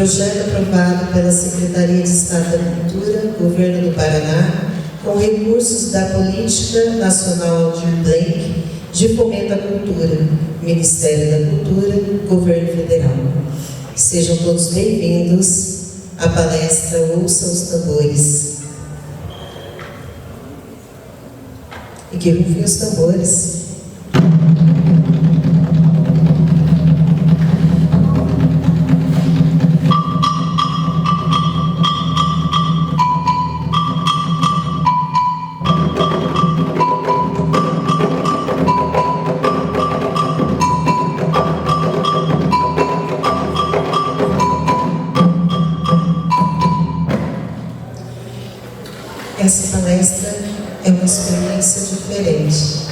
projeto aprovado pela Secretaria de Estado da Cultura, Governo do Paraná, com recursos da Política Nacional de Blanc, de Fomento à Cultura, Ministério da Cultura, Governo Federal. Sejam todos bem-vindos à palestra Ouça os Tambores. E que rufem os tambores. Essa palestra é uma experiência diferente.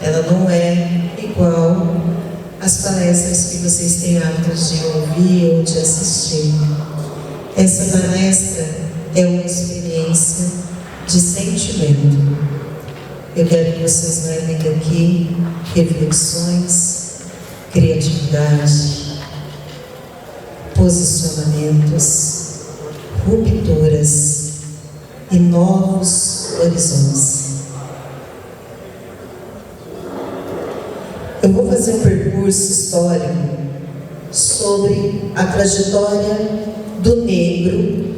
Ela não é igual às palestras que vocês têm hábito de ouvir ou de assistir. Essa palestra é uma experiência de sentimento. Eu quero que vocês levem daqui reflexões, criatividade, posicionamentos, rupturas e novos horizontes. Eu vou fazer um percurso histórico sobre a trajetória do negro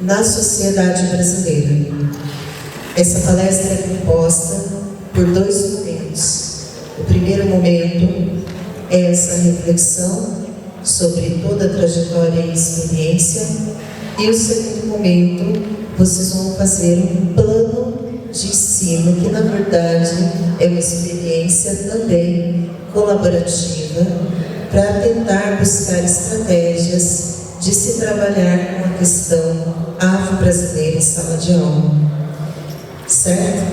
na sociedade brasileira. Essa palestra é composta por dois momentos. O primeiro momento é essa reflexão sobre toda a trajetória e experiência, e o segundo momento vocês vão fazer um plano de ensino, que na verdade é uma experiência também colaborativa, para tentar buscar estratégias de se trabalhar com a questão afro-brasileira em sala de aula. Certo?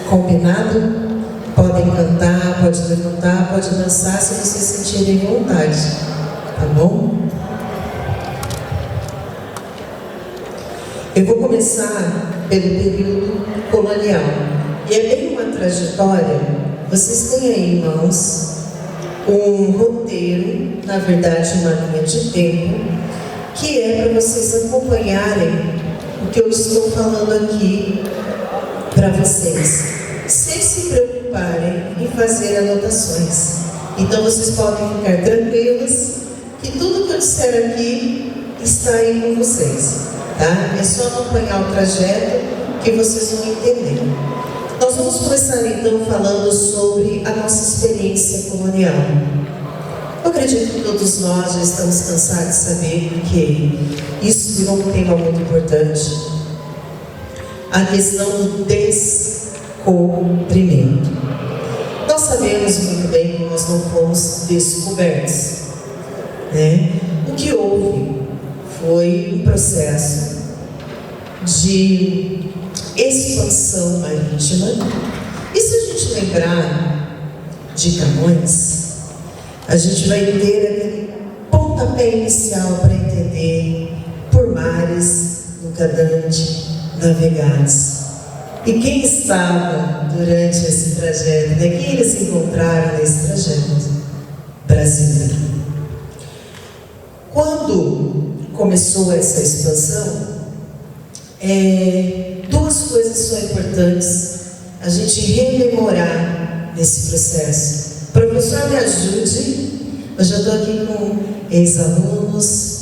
Combinado? Podem cantar, pode levantar, pode dançar, se vocês sentirem vontade. Tá bom? Eu vou começar pelo período colonial. E é bem uma trajetória. Vocês têm aí em mãos um roteiro, na verdade uma linha de tempo, que é para vocês acompanharem o que eu estou falando aqui para vocês, sem se preocuparem em fazer anotações. Então vocês podem ficar tranquilos que tudo que eu disser aqui está aí com vocês. Tá? É só acompanhar o trajeto que vocês vão entender. Nós vamos começar então falando sobre a nossa experiência colonial. Eu acredito que todos nós já estamos cansados de saber, porque isso virou um tema muito importante. A questão do descobrimento. Nós sabemos muito bem que nós não fomos descobertos, né? O que houve foi um processo de expansão marítima. E se a gente lembrar de Camões, a gente vai ter aquele pontapé inicial para entender por mares nunca dantes navegados. E quem estava durante esse trajeto, né? Quem eles encontraram nesse trajeto? Brasileiro. Quando começou essa expansão, duas coisas são importantes a gente rememorar nesse processo. Professor, me ajude. Eu já estou aqui com ex-alunos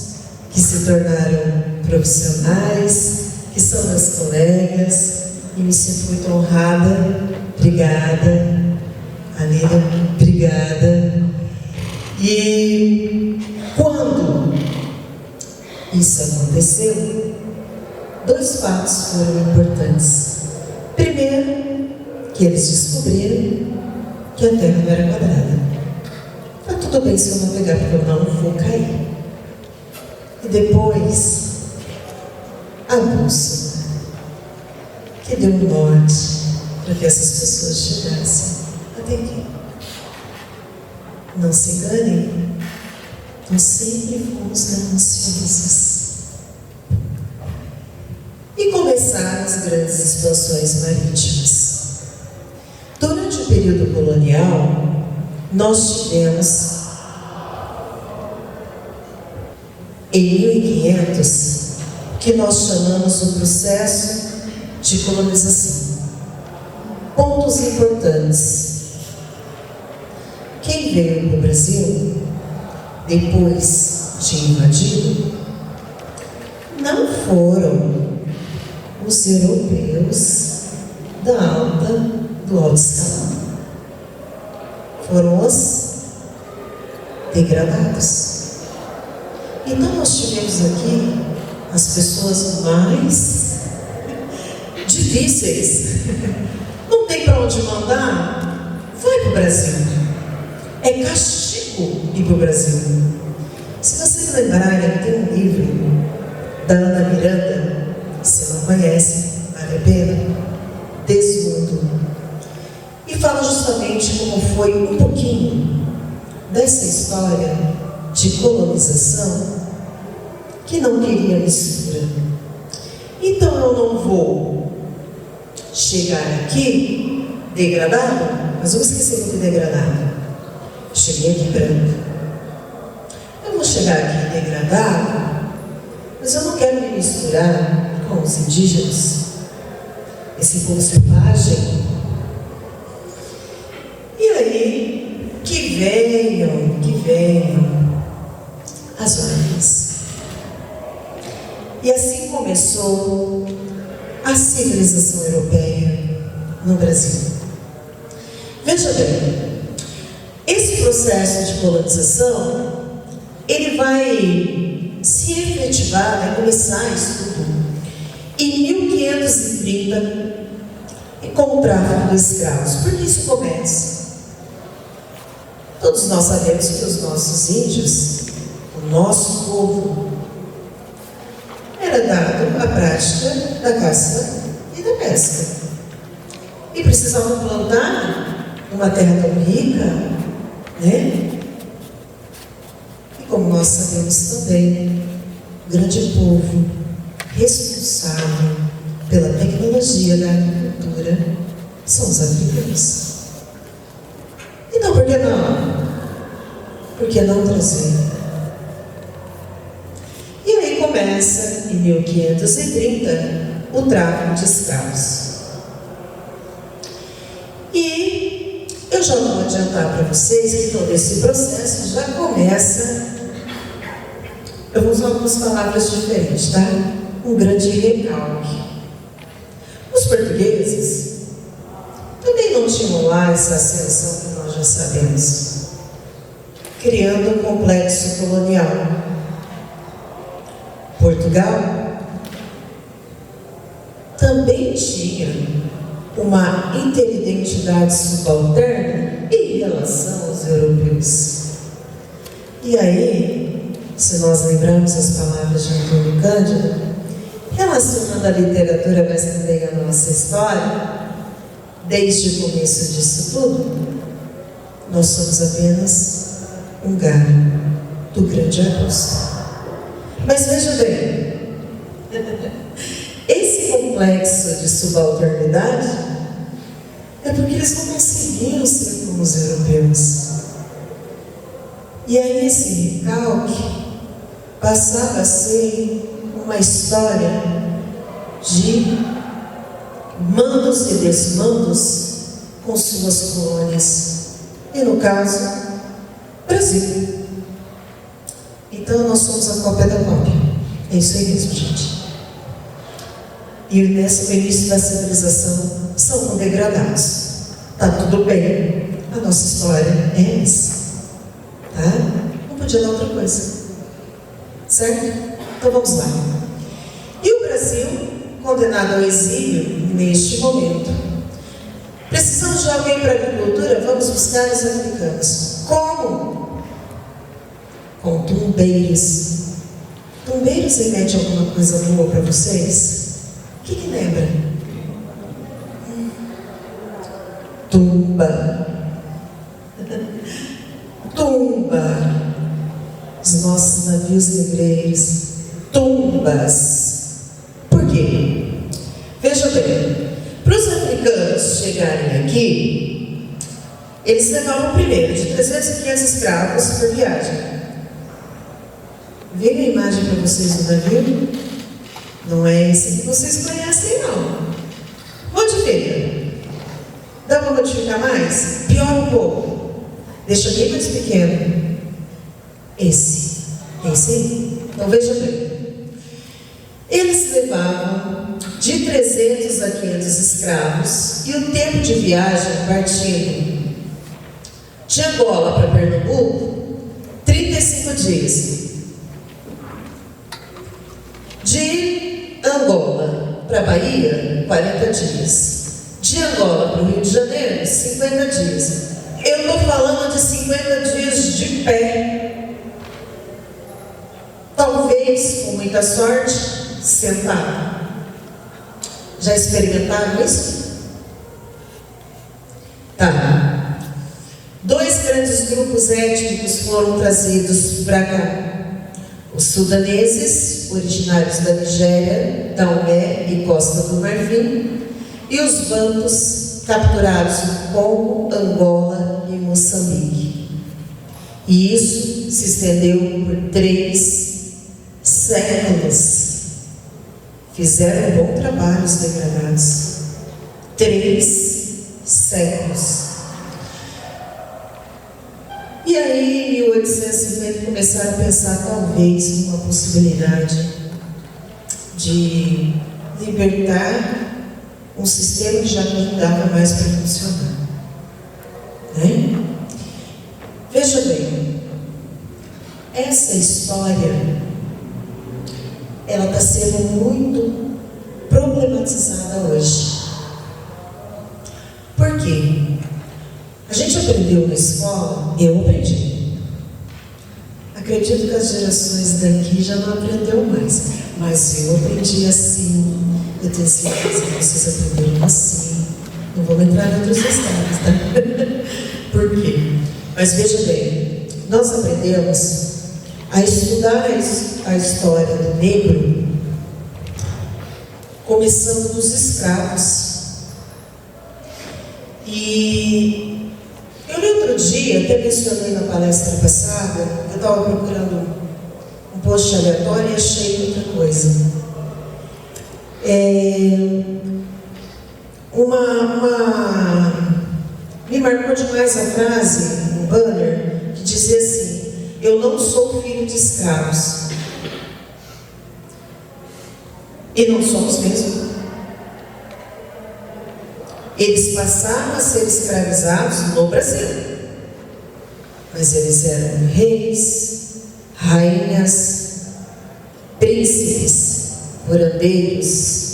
que se tornaram profissionais, que são meus colegas, e me sinto muito honrada. Obrigada, Alina, obrigada. E quando isso aconteceu, dois fatos foram importantes. Primeiro, que eles descobriram que a Terra não era quadrada. Tá tudo bem se eu navegar, porque eu não vou cair. E depois, a bússola, que deu o norte para que essas pessoas chegassem até aqui. Não se enganem, nós sempre fomos gananciosos. E começaram as grandes expansões marítimas. Durante o período colonial, nós tivemos em 1500, que nós chamamos o processo de colonização. Pontos importantes. Quem veio para o Brasil, depois de invadido, não foram os europeus do alto escalão. Foram os degradados. Então nós tivemos aqui as pessoas mais difíceis. Não tem para onde mandar? Vai para o Brasil. É castigo ir para o Brasil. Se vocês lembrarem, tem um livro da Ana Miranda, se não conhece, vale a pena, Desmundo. E fala justamente como foi um pouquinho dessa história de colonização que não queria mistura. Então eu não vou chegar aqui degradado, mas eu vou esquecer muito degradado. Cheguei aqui branco. Eu vou chegar aqui degradado, mas eu não quero me misturar com os indígenas, esse povo selvagem. E aí, que venham as ordens. E assim começou a civilização europeia no Brasil. Veja bem, esse processo de colonização, ele vai se efetivar, vai começar isso tudo em 1530, com o tráfico de escravos. Por que isso começa? Todos nós sabemos que os nossos índios, o nosso povo, era dado a prática da caça e da pesca. E precisavam plantar uma terra tão rica, né? E como nós sabemos também, o grande povo responsável pela tecnologia da agricultura são os africanos. Então, por que não? Por que não trazer? E aí começa, em 1530, o tráfico de escravos. E eu já vou adiantar para vocês que todo esse processo já começa, eu vou usar algumas palavras diferentes, tá? Um grande recalque. Os portugueses também não tinham lá essa ascensão que nós já sabemos, criando um complexo colonial. Portugal também tinha uma interidentidade subalterna em relação aos europeus. E aí, se nós lembrarmos as palavras de Antônio Cândido, relacionando a literatura, mas também a nossa história, desde o começo disso tudo, nós somos apenas um galho do grande arbusto. Mas veja bem, esse complexo de subalternidade é porque eles não conseguiam ser como os europeus. E aí esse recalque passava a ser uma história de mandos e desmandos com suas colônias. E no caso, Brasil. Então nós somos a cópia da cópia. É isso aí mesmo, gente. E nesse início da civilização são degradados. Tá tudo bem. A nossa história é essa. Tá? Não podia dar outra coisa. Certo? Então vamos lá. E o Brasil, condenado ao exílio neste momento. Precisamos de alguém para a agricultura? Vamos buscar os africanos. Como? Com tumbeiros. Tumbeiros remete a alguma coisa boa para vocês? O que lembra? Tumba. Tumba. Os nossos navios negreiros. Tumbas. Por quê? Veja bem, para os africanos chegarem aqui, eles levavam primeiro de 300 a 500 escravos por viagem. Veio a imagem para vocês do navio? Não é esse que vocês conhecem, não. Modifica. Dá para modificar mais? Piora um pouco. Deixa bem mais pequeno. Esse aí. Então veja bem. Eles levavam de 300 a 500 escravos e o tempo de viagem partindo de Angola para Pernambuco, 35 dias. De Angola para Bahia, 40 dias. De Angola para o Rio de Janeiro, 50 dias. Eu estou falando de 50 dias de pé. Talvez, com muita sorte, sentado. Já experimentaram isso? Tá. 2 grandes grupos étnicos foram trazidos para cá. Os sudaneses, originários da Nigéria, Daomé e Costa do Marfim, e os bantus, capturados no Congo, Angola e Moçambique. E isso se estendeu por 3 séculos. Fizeram um bom trabalho os degradados. 3 séculos. E aí, em 1850, começaram a pensar talvez numa possibilidade de libertar um sistema que já não dava mais para funcionar. Né? Veja bem, essa história ela está sendo muito problematizada hoje. Por quê? A gente aprendeu na escola, eu aprendi. Acredito que as gerações daqui já não aprendeu mais, mas eu aprendi assim. Eu tenho certeza que vocês aprenderam assim. Não vou entrar em outros estados, tá? Por quê? Mas veja bem, nós aprendemos a estudar a história do negro, começando dos escravos. E eu outro dia, até mencionei na palestra passada, eu estava procurando um post aleatório e achei outra coisa. Me marcou demais a frase, um banner, que dizia assim: eu não sou filho de escravos. E não somos mesmo. Eles passaram a ser escravizados no Brasil, mas eles eram reis, rainhas, príncipes, curandeiros.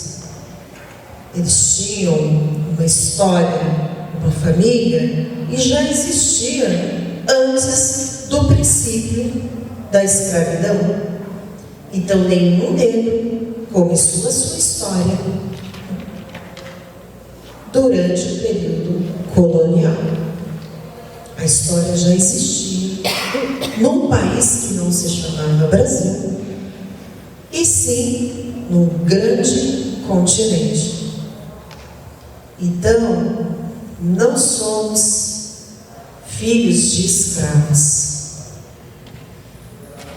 Eles tinham uma história, uma família, e já existia antes do princípio da escravidão. Então nenhum negro começou a sua história durante o período colonial. A história já existia num país que não se chamava Brasil, e sim num grande continente. Então, não somos filhos de escravos.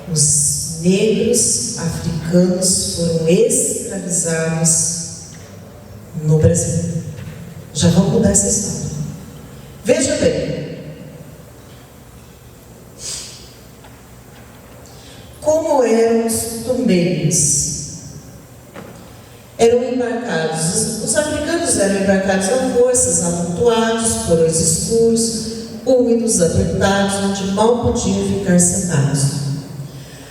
Os negros africanos foram escravizados no Brasil. Já vamos mudar essa história. Veja bem, como eram os tumbeiros? Eram embarcados, os africanos eram embarcados a forças, amontoados, porões escuros, úmidos, apertados, onde mal podiam ficar sentados.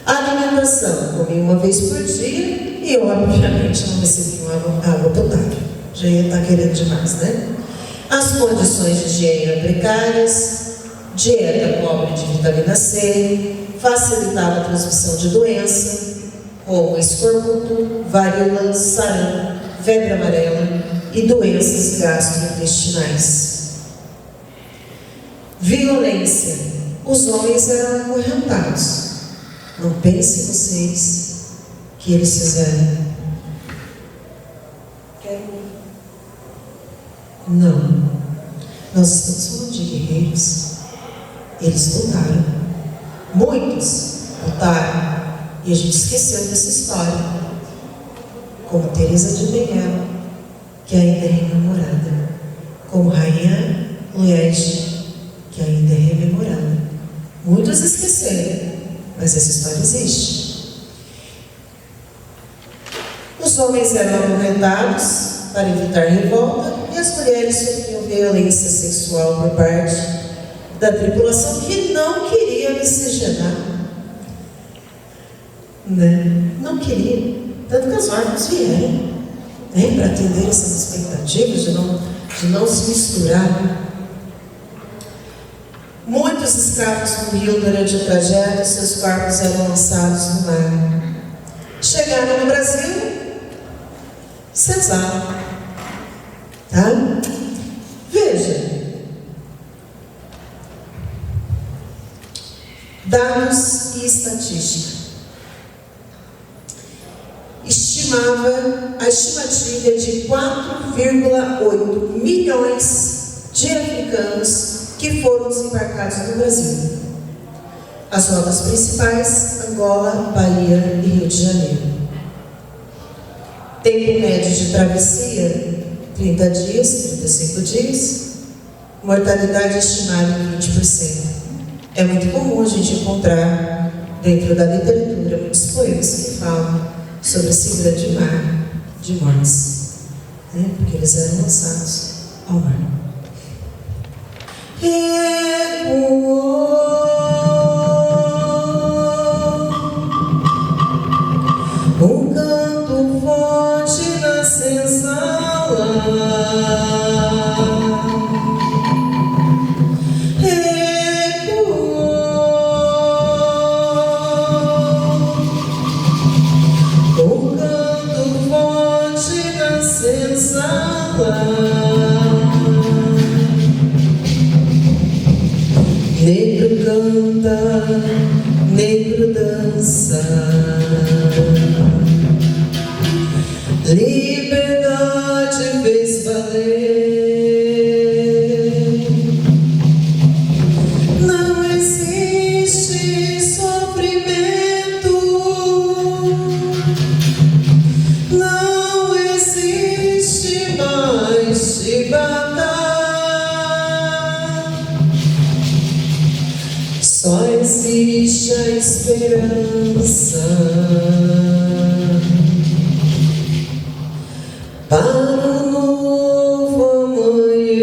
A alimentação, comiam uma vez por dia e, obviamente, não recebiam água potável. Já ia estar querendo demais, né? As condições de higiene eram precárias, dieta pobre de vitamina C, facilitava a transmissão de doença, como escorbuto, varíola, sarampo, febre amarela e doenças gastrointestinais. Violência. Os homens eram acorrentados. Não pensem vocês que eles fizeram. Não. Nós estamos falando de guerreiros. Eles lutaram. Muitos lutaram. E a gente esqueceu dessa história. Como Teresa de Benguela, que ainda é rememorada. Como Rainha Luege, que ainda é rememorada. Muitos esqueceram, mas essa história existe. Os homens eram acorrentados para evitar revolta e as mulheres sofriam violência sexual por parte da tripulação que não queria miscigenar. Não queria. Tanto que as ordens vieram para atender essas expectativas de não se misturar. Muitos escravos morriam durante o trajeto e seus corpos eram lançados no mar. Chegaram no Brasil, cesaram. Tá? Veja. Dados e estatística. A estimativa é de 4,8 milhões de africanos que foram desembarcados no Brasil. As rotas principais: Angola, Bahia e Rio de Janeiro. Tempo médio de travessia: 30 dias, 35 dias. Mortalidade estimada em 20%. É muito comum a gente encontrar dentro da literatura muitos poemas que falam sobre esse grande mar de mortes, porque eles eram lançados ao mar. Um canto forte na senzala, um canto forte na senzala. Negro canta, negro dança, liberdade fez valer. Não existe sofrimento, não existe mais chibata. Só existe a esperança para um novo amanhecer.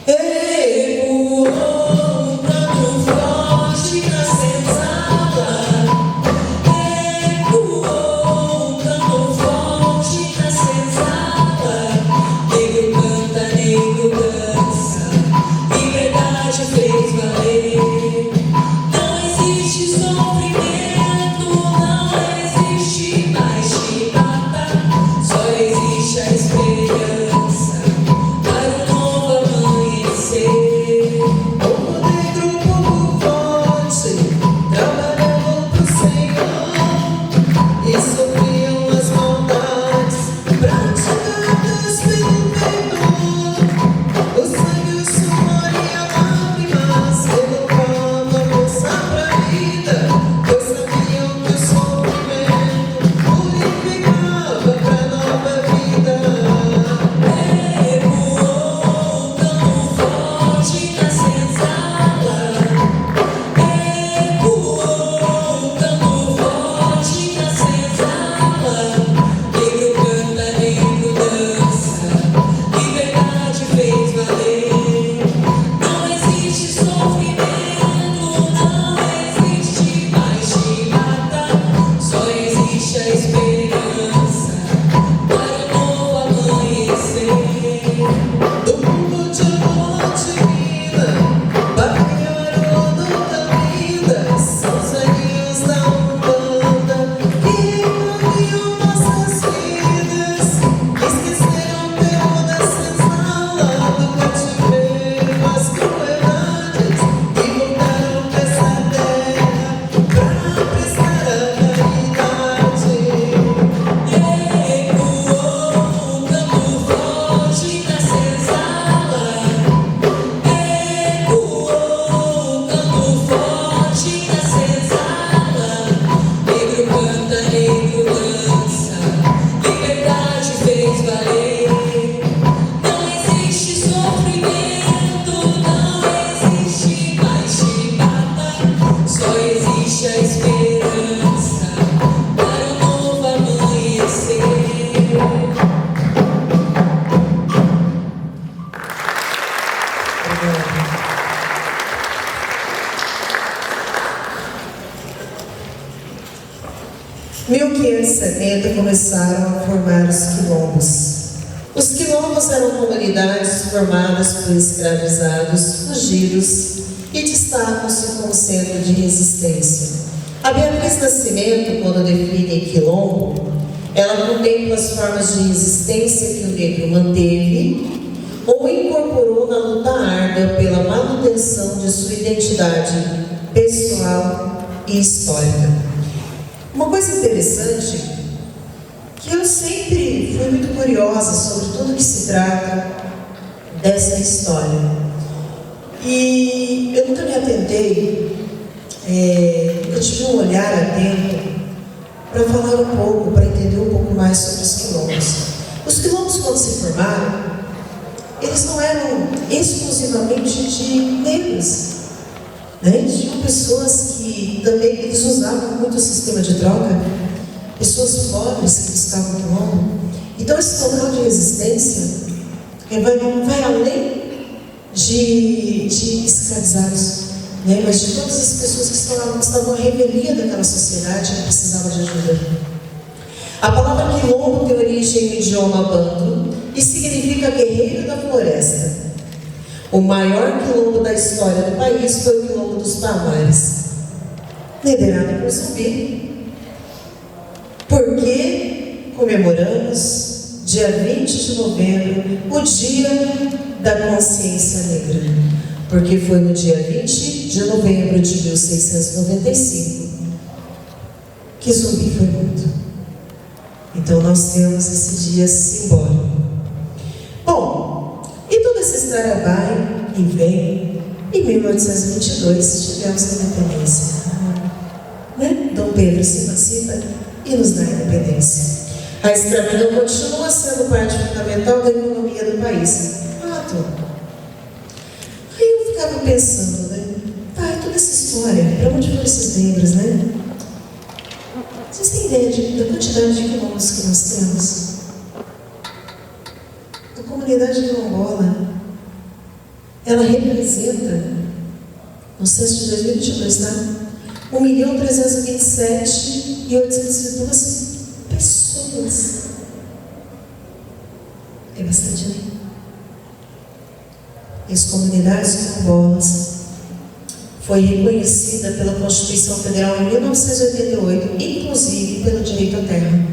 Ecoou um canto forte na senzala. Ecoou um canto forte na senzala. Negro canta, negro dança, liberdade fez valer. 1570 começaram a formar os quilombos. Os quilombos eram comunidades formadas por escravizados, fugidos e destacam-se como centro de resistência. A Beatriz Nascimento, quando define quilombo, ela contempla as formas de resistência que o negro manteve ou incorporou na luta árdua pela manutenção de sua identidade pessoal e histórica. Uma coisa interessante, que eu sempre fui muito curiosa sobre tudo que se trata dessa história. E eu nunca me atentei, eu tive um olhar atento para falar um pouco, para entender um pouco mais sobre os quilombos. Os quilombos, quando se formaram, eles não eram exclusivamente de negros, né? Tinham pessoas que também, eles usavam muito o sistema de troca, pessoas pobres que buscavam quilombo. Então esse local de resistência vai além de escravizados, né? Mas de todas as pessoas que estavam à revelia daquela sociedade que precisava de ajuda. A palavra quilombo tem origem no idioma banto e significa guerreiro da floresta. O maior quilombo da história do país foi o quilombo dos Palmares, liderado por Zumbi. Porque comemoramos, dia 20 de novembro, o Dia da Consciência Negra. Porque foi no dia 20 de novembro de 1695 que Zumbi foi morto. Então nós temos esse dia simbólico. Bom, e toda essa história vai e vem. Em 1822 tivemos a independência, né? Dom Pedro se emancipa e nos dá a independência. A escravidão continua sendo parte fundamental da economia do país. Fato. Aí eu ficava pensando, né? Tá, toda essa história, para onde foram esses negros, né? Vocês têm ideia da quantidade de quilombos que nós temos? A comunidade quilombola, ela representa, no censo de 2022, tá? 1.327.802 pessoas. É bastante, né? E as comunidades quilombolas foi reconhecida pela Constituição Federal em 1988, inclusive pelo direito à terra.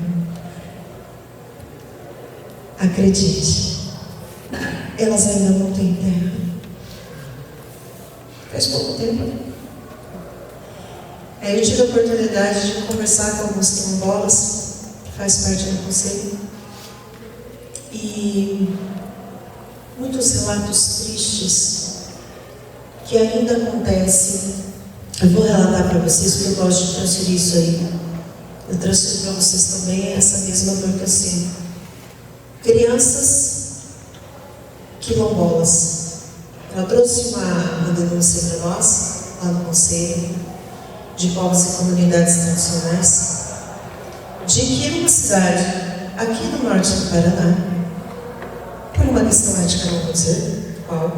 Acredite, elas ainda não têm terra. Faz pouco tempo. Aí eu tive a oportunidade de conversar com alguns quilombolas, que faz parte do conselho, e muitos relatos tristes que ainda acontecem. Eu vou relatar para vocês, porque eu gosto de transferir isso aí. Eu transfiro para vocês também essa mesma dor que eu sinto. Crianças quilombolas. Ela trouxe uma denúncia para nós, lá no Conselho de Povos e Comunidades Tradicionais, de que numa cidade aqui no norte do Paraná, por uma questão ética, não vou dizer qual,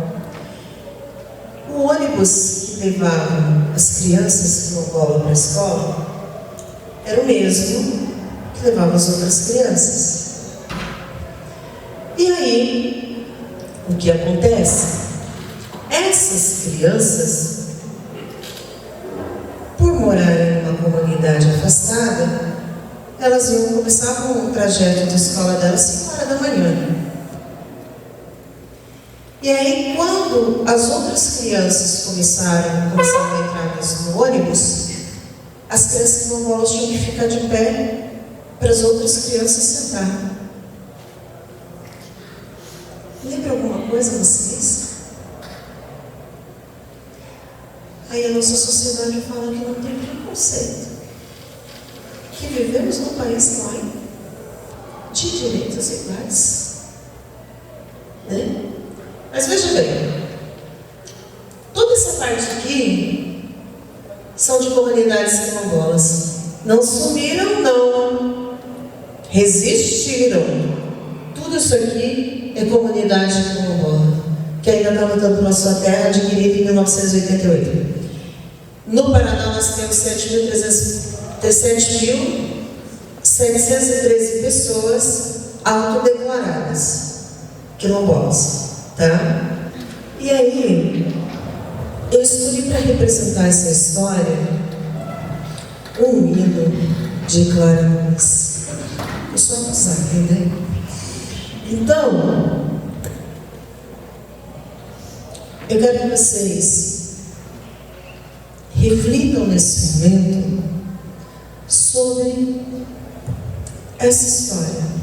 o ônibus que levava as crianças quilombolas para a escola era o mesmo que levava as outras crianças. E aí, o que acontece? Essas crianças, por morarem em uma comunidade afastada, elas iam começar com o trajeto da escola delas 5 horas da manhã. E aí, quando as outras crianças começaram a entrar no ônibus, as crianças quilombolas tinham que ficar de pé para as outras crianças sentar. Lembra alguma coisa vocês? Aí a nossa sociedade fala que não tem preconceito, que vivemos num país laico, de direitos iguais, né? Mas veja bem, toda essa parte aqui são de comunidades quilombolas. Não sumiram, não. Resistiram. Tudo isso aqui é comunidade quilombola, que ainda está lutando pela sua terra, adquirida em 1988. No Paraná nós temos 7.000 713 pessoas autodeclaradas quilombolas, tá? E aí, eu escolhi para representar essa história um hino de Clarões. Eu sou abusada, né? Então, eu quero que vocês reflitam nesse momento sobre essa história.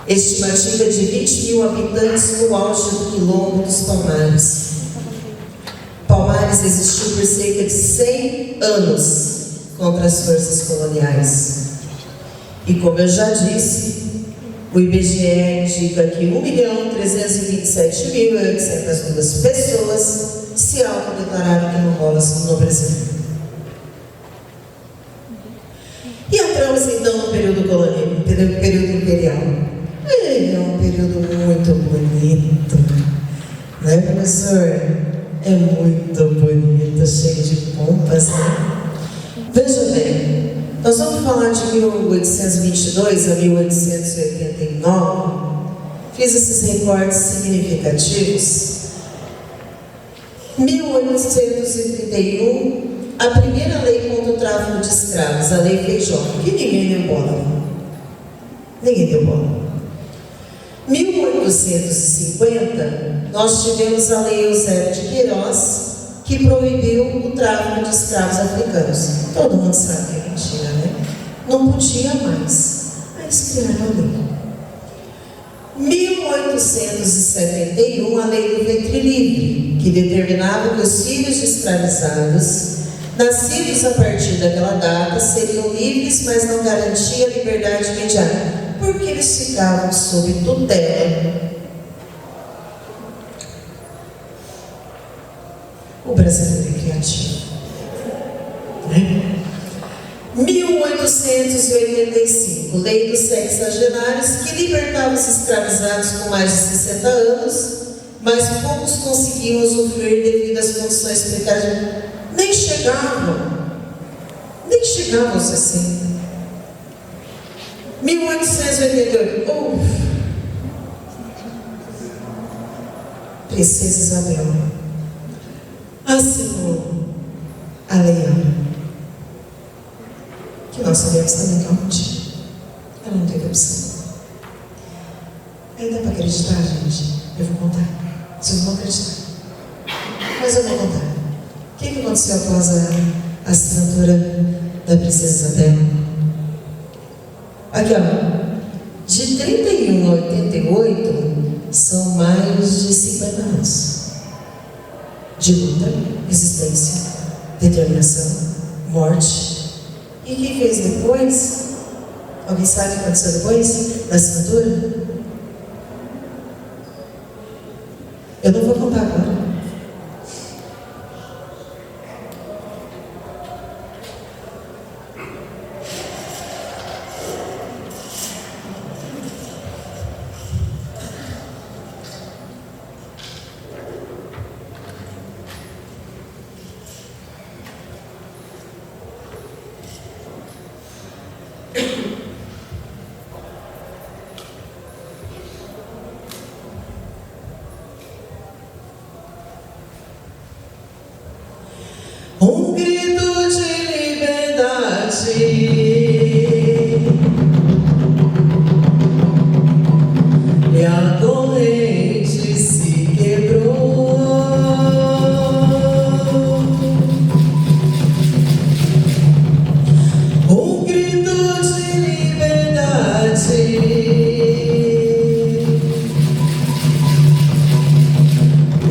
estimativa de 20 mil habitantes no auge do quilombo dos Palmares. Palmares existiu por cerca de 100 anos contra as forças coloniais. E como eu já disse, o IBGE indica que 1.327.802 pessoas se autodeclararam quilombolas no Brasil. E entramos então no período colonial, período imperial. É um período muito bonito, né, professor? É muito bonito, cheio de pompas, né? Veja bem, nós vamos falar de 1822 a 1889. Fiz esses recortes significativos. 1831, a primeira lei contra o tráfico de escravos, a Lei Feijó, que ninguém deu bola. Ninguém deu bola. 1850, nós tivemos a Lei Eusébio de Queiroz, que proibiu o tráfico de escravos africanos. Todo mundo sabe que é mentira, né? Não podia mais. Mas criaram a lei. 1871, a Lei do Ventre Livre, que determinava que os filhos de escravizados, nascidos a partir daquela data, seriam livres, mas não garantia a liberdade imediata, porque eles ficavam sob tutela. O brasileiro é criativo, né? 1885, Lei dos Sexagenários, que libertava os escravizados com mais de 60 anos, mas poucos conseguiam usufruir devido às condições precárias. Nem chegavam aos 60. 1888, Princesa Isabel assinou a Lei Áurea, que nós sabemos também que é um mentira. Ela não teve opção. Aí dá para acreditar, gente? Eu vou contar. Vocês vão acreditar. Mas eu vou contar. O que aconteceu após a assinatura da Princesa Isabel? Aqui, ó. De 31 a 88, são mais de 50 anos de luta, resistência, determinação, morte. E o que fez depois? Alguém sabe o que aconteceu depois da assinatura? Eu não vou contar agora. Um grito de liberdade, e a corrente se quebrou. Um grito de liberdade,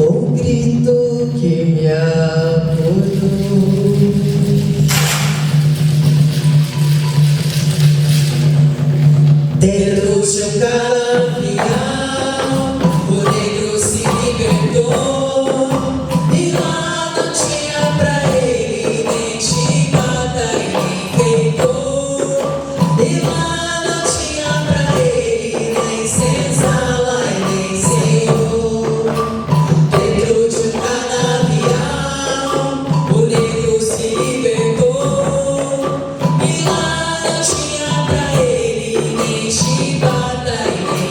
um grito que me apoiou. Dentro de um canavial, o negro se libertou, e lá não tinha pra ele nem chibata e nem feijão, e lá não tinha pra ele nem senzala e nem senhor. Dentro de um canavial, o negro se libertou, e lá não tinha pra ele nem chibata e nem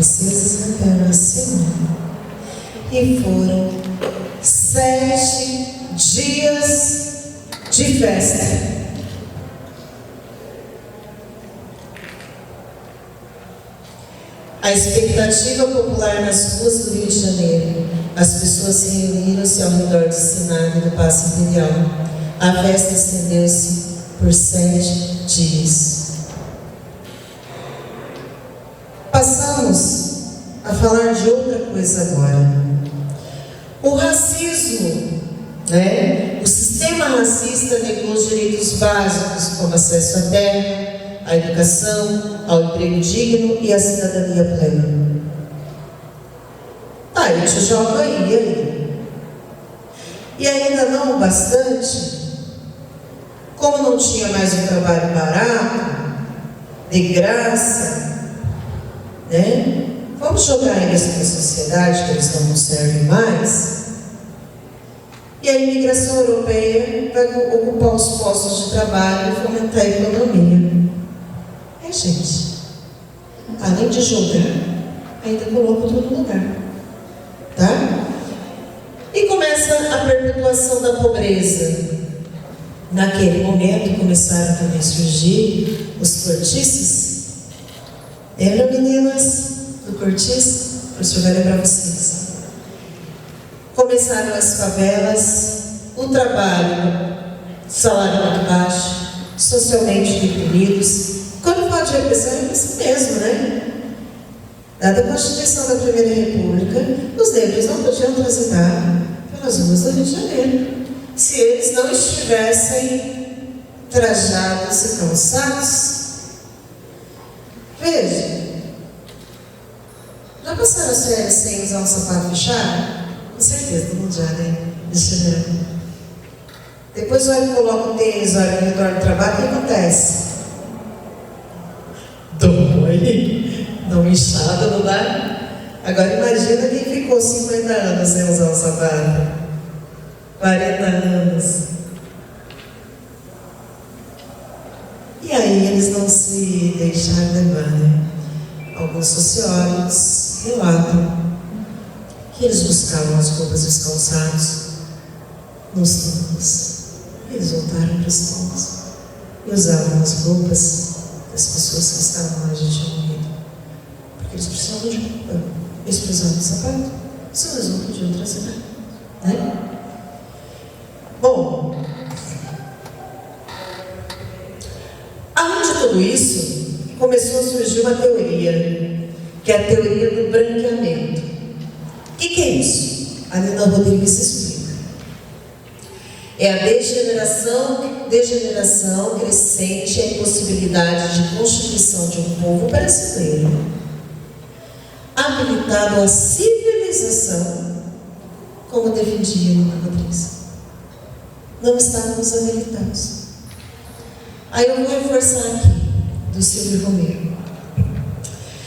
acesas na terra acima. E foram 7 dias de festa. A expectativa popular nas ruas do Rio de Janeiro. As pessoas se reuniram-se ao redor do Senado e do Paço Imperial. A festa estendeu-se por 7 dias. Passamos a falar de outra coisa agora. O racismo, né? O sistema racista negou os direitos básicos, como acesso à terra, à educação, ao emprego digno e à cidadania plena. Eu te jogo aí, e aí? E ainda não o bastante, como não tinha mais um trabalho barato, de graça, né? Vamos jogar eles para a sociedade, que eles não servem mais. E a imigração europeia vai ocupar os postos de trabalho e fomentar a economia. Gente, além de jogar, ainda coloca tudo no lugar, tá? E começa a perpetuação da pobreza. Naquele momento começaram também a surgir os cortiços. Lembram, meninas, do cortiço? O professor vai lembrar vocês. Começaram as favelas, o trabalho, salário muito baixo, socialmente deprimidos. Quando fala de repressão, é isso mesmo, né? Dada a Constituição da Primeira República, os negros não podiam transitar pelas ruas do Rio de Janeiro se eles não estivessem trajados e calçados. Veja, já passaram as férias sem usar um sapato fechado? Com certeza, todo mundo já, né? Deixa eu ver. Depois olha e coloca o tênis, olha ao redor do trabalho, o que acontece? Dói, dá uma inchada, não dá? Agora imagina quem ficou 50 anos sem usar um sapato, 40 anos. E aí eles não se deixaram levar, né? Alguns sociólogos relatam que eles buscavam as roupas e os calçados nos túmulos. Eles voltaram para os túmulos e usavam as roupas das pessoas que estavam lá, já tinham morrido, porque eles precisavam de roupa, eles precisavam de sapato, só eles não podiam trazer, né? Bom, além de tudo isso, começou a surgir uma teoria, que é a teoria do branqueamento. O que é isso? A Nina Rodrigues explica. É a degeneração crescente e a impossibilidade de constituição de um povo brasileiro habilitado à civilização, como defendia Nina Rodrigues. Não estávamos habilitados. Aí eu vou reforçar aqui, do Silvio Romero.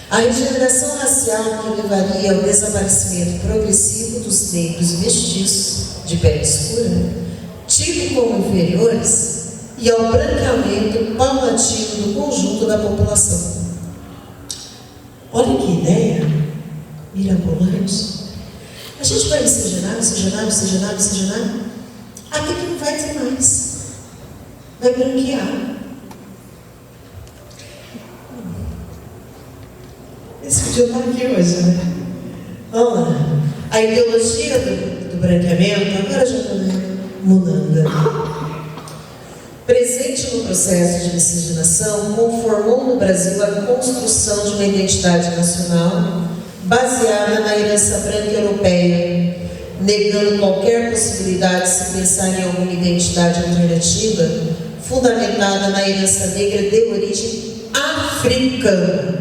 A regeneração racial que levaria ao desaparecimento progressivo dos negros e mestiços de pele escura, tido como inferiores, e ao branqueamento paulatino do conjunto da população. Olha que ideia mirabolante. A gente vai miscigenar, até que não vai ter mais. Vai branquear. Esse podia estar aqui hoje, né? Vamos lá. A ideologia do branqueamento, agora já estou vendo, Munanga, presente no processo de miscigenação, conformou no Brasil a construção de uma identidade nacional baseada na herança branca europeia, negando qualquer possibilidade de se pensar em alguma identidade alternativa fundamentada na herança negra de origem africana.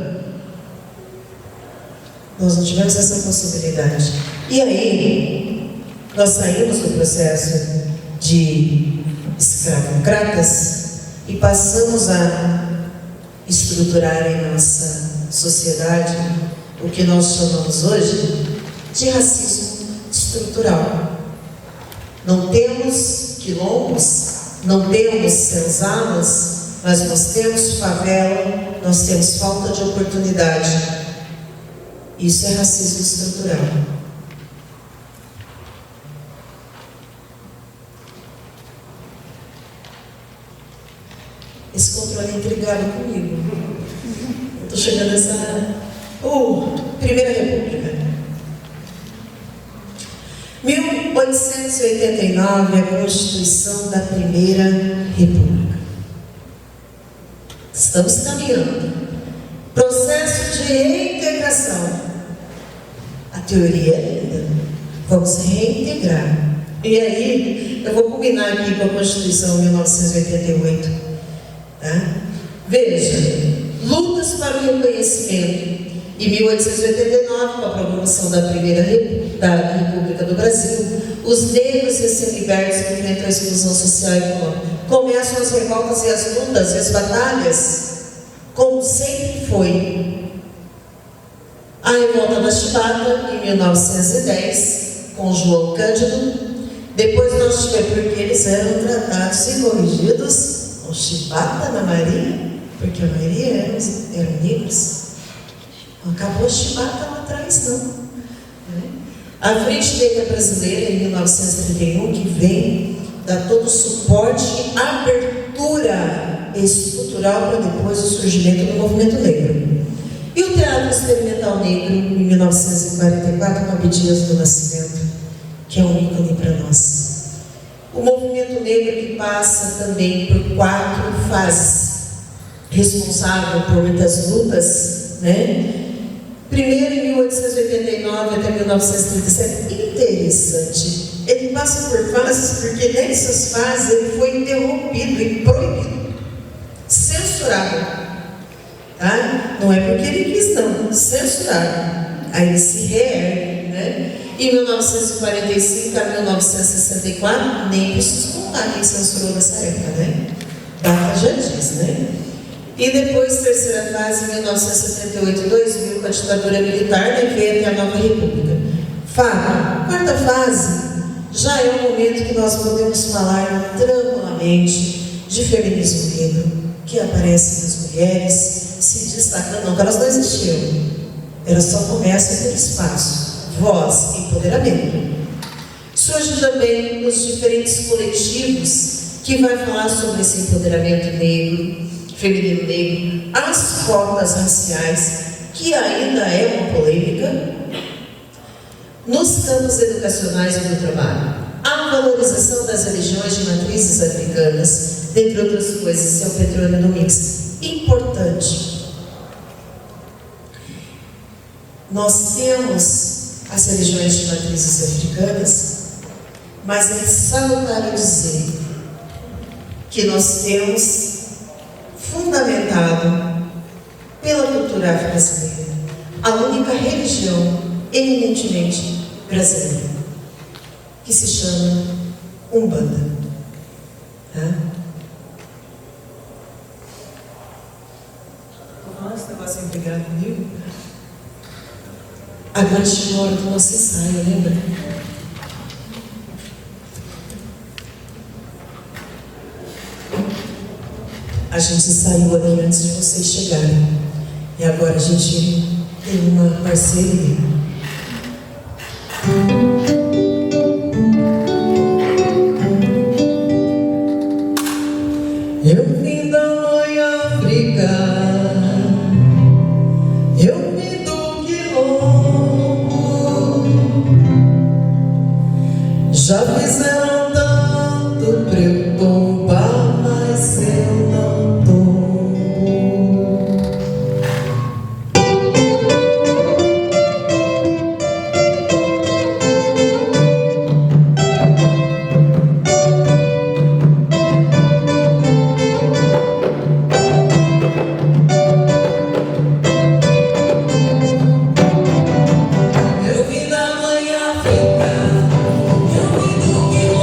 Nós não tivemos essa possibilidade. E aí, nós saímos do processo de escravocratas e passamos a estruturar em nossa sociedade o que nós chamamos hoje de racismo estrutural. Não temos quilombos, não temos senzalas, mas nós temos favela, nós temos falta de oportunidade. Isso é racismo estrutural. Esse controle é intrigado comigo. Eu estou chegando nessa... Primeira República. 1889, a Constituição da Primeira República. Estamos caminhando. Processo de reintegração. A teoria é linda. Vamos reintegrar. E aí, eu vou combinar aqui com a Constituição de 1988. Tá? Veja, lutas para o reconhecimento. Em 1889, com a promulgação da Primeira República do Brasil, os negros recém-libertos enfrentam a exclusão social e econômica. Começam as revoltas e as lutas e as batalhas, como sempre foi. A revolta da Chibata, em 1910, com João Cândido. Depois nós tivemos, porque eles eram tratados e corrigidos com Chibata na Maria, porque a maioria eram negros. Não acabou a Chibata lá atrás, não. A Frente Negra Brasileira, em 1931, que vem dar todo o suporte e abertura estrutural para depois o surgimento do movimento negro. E o Teatro Experimental Negro, em 1944, com Abdias do Nascimento, que é um ícone para nós. O movimento negro que passa também por 4 fases, responsável por muitas lutas, né? Primeiro, em 1889 até 1937, interessante. Ele passa por fases porque nessas fases ele foi interrompido e proibido, censurado. Tá? Não é porque ele quis, não, censurado. Aí ele se reergue, né? Em 1945 a 1964, nem preciso contar quem censurou nessa época, né? Data já diz, né? E depois, terceira fase, em 1978 e 2000, com a ditadura militar, né, veio até a nova república. Fábio, quarta fase, já é o momento que nós podemos falar tranquilamente de feminismo negro, que aparece nas mulheres, se destacando, não que elas não existiam, elas só começam a ter espaço, voz, empoderamento. Surge também os diferentes coletivos que vai falar sobre esse empoderamento negro, feminino negro, as cotas raciais, que ainda é uma polêmica, nos campos educacionais e do trabalho, a valorização das religiões de matrizes africanas, dentre outras coisas, seu Petrônio do Mix. Importante. Nós temos as religiões de matrizes africanas, mas é salutar dizer que nós temos fundamentado pela cultura afro-brasileira a única religião eminentemente brasileira, que se chama Umbanda. Tá? Vou falar esse negócio integrado comigo? Agora chegou a hora do nosso ensaio, lembra? A gente saiu aqui antes de vocês chegarem. E agora a gente tem uma parceria. Eu vim da mãe África, eu vim do quilombo. Já fizeram tanto pra eu tombar, mas eu não tombo. Eu vim da mãe África, eu vim do quilombo.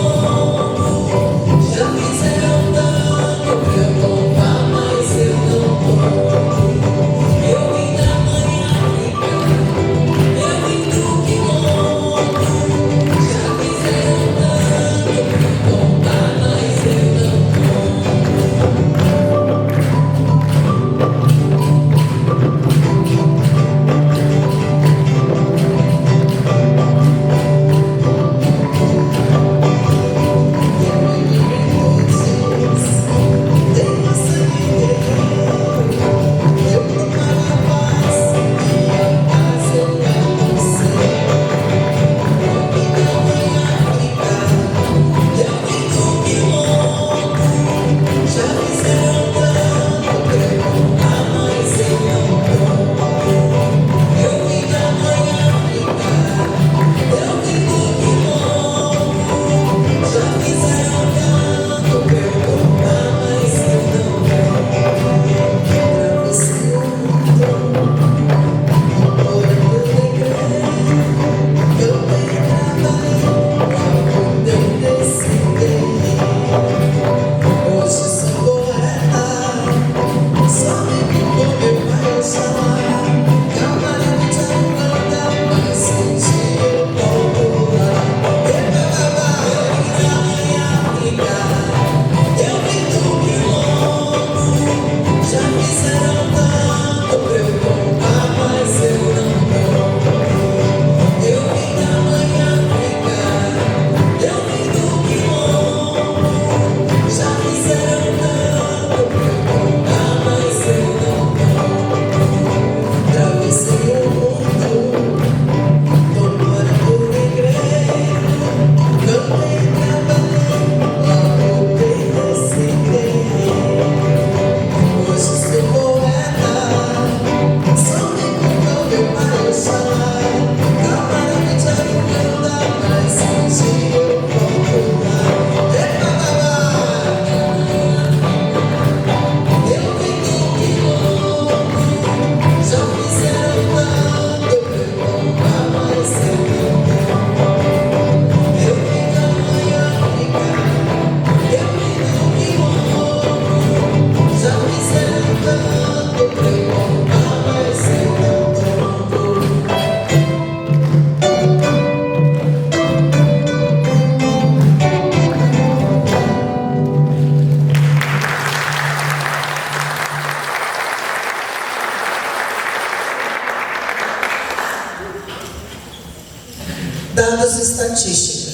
Dados estatísticos.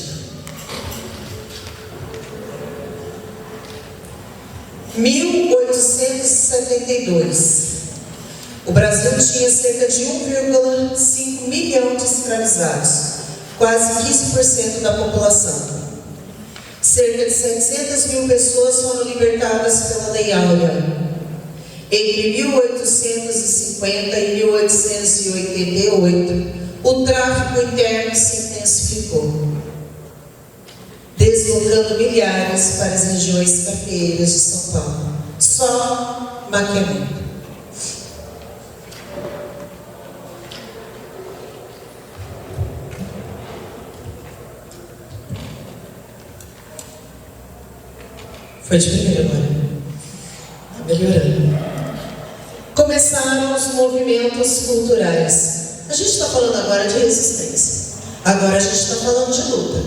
1872. O Brasil tinha cerca de 1,5 milhão de escravizados, quase 15% da população. Cerca de 700 mil pessoas foram libertadas pela Lei Áurea. Entre 1850 e 1888, o tráfico interno se intensificou, deslocando milhares para as regiões cafeeiras de São Paulo. Só maquiamento. Foi de primeira agora. Está melhorando. Começaram os movimentos culturais. A gente está falando agora de resistência. Agora a gente está falando de luta,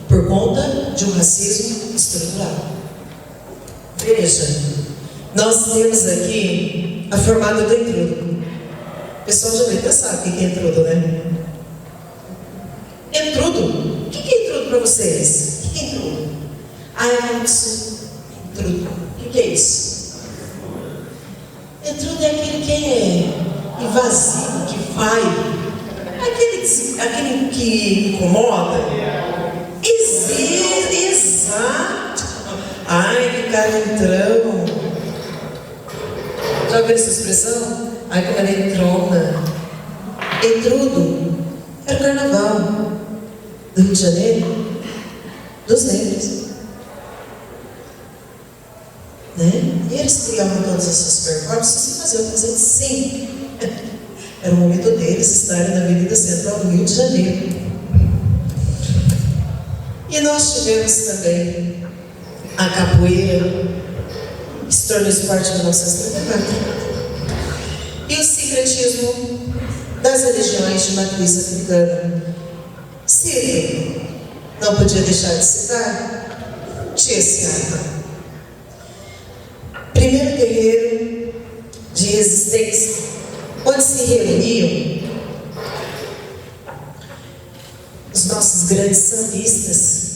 por conta de um racismo estrutural. Veja, nós temos aqui a formada do intrudo. O pessoal já deve pensar o que é intrudo, né? Intrudo? O que é intrudo para vocês? O que é intrudo? Ah, isso. Intrudo. O que é isso? Intrudo é aquele que é invasivo, que vai. Aquele que incomoda. Exato. Ai, que calentrão. Já viu essa expressão? Ai, que calentrona. Intrudo era o carnaval do Rio de Janeiro, dos negros. Né? E eles criavam todas essas performances e faziam presente sim. Era o momento deles estarem na Avenida Central do Rio de Janeiro. E nós tivemos também a capoeira, que se tornou esporte em 1934. E o sincretismo das religiões de matriz africana. Sírio, não podia deixar de citar Tia Seara. Primeiro terreiro de resistência, onde se reuniam os nossos grandes sambistas,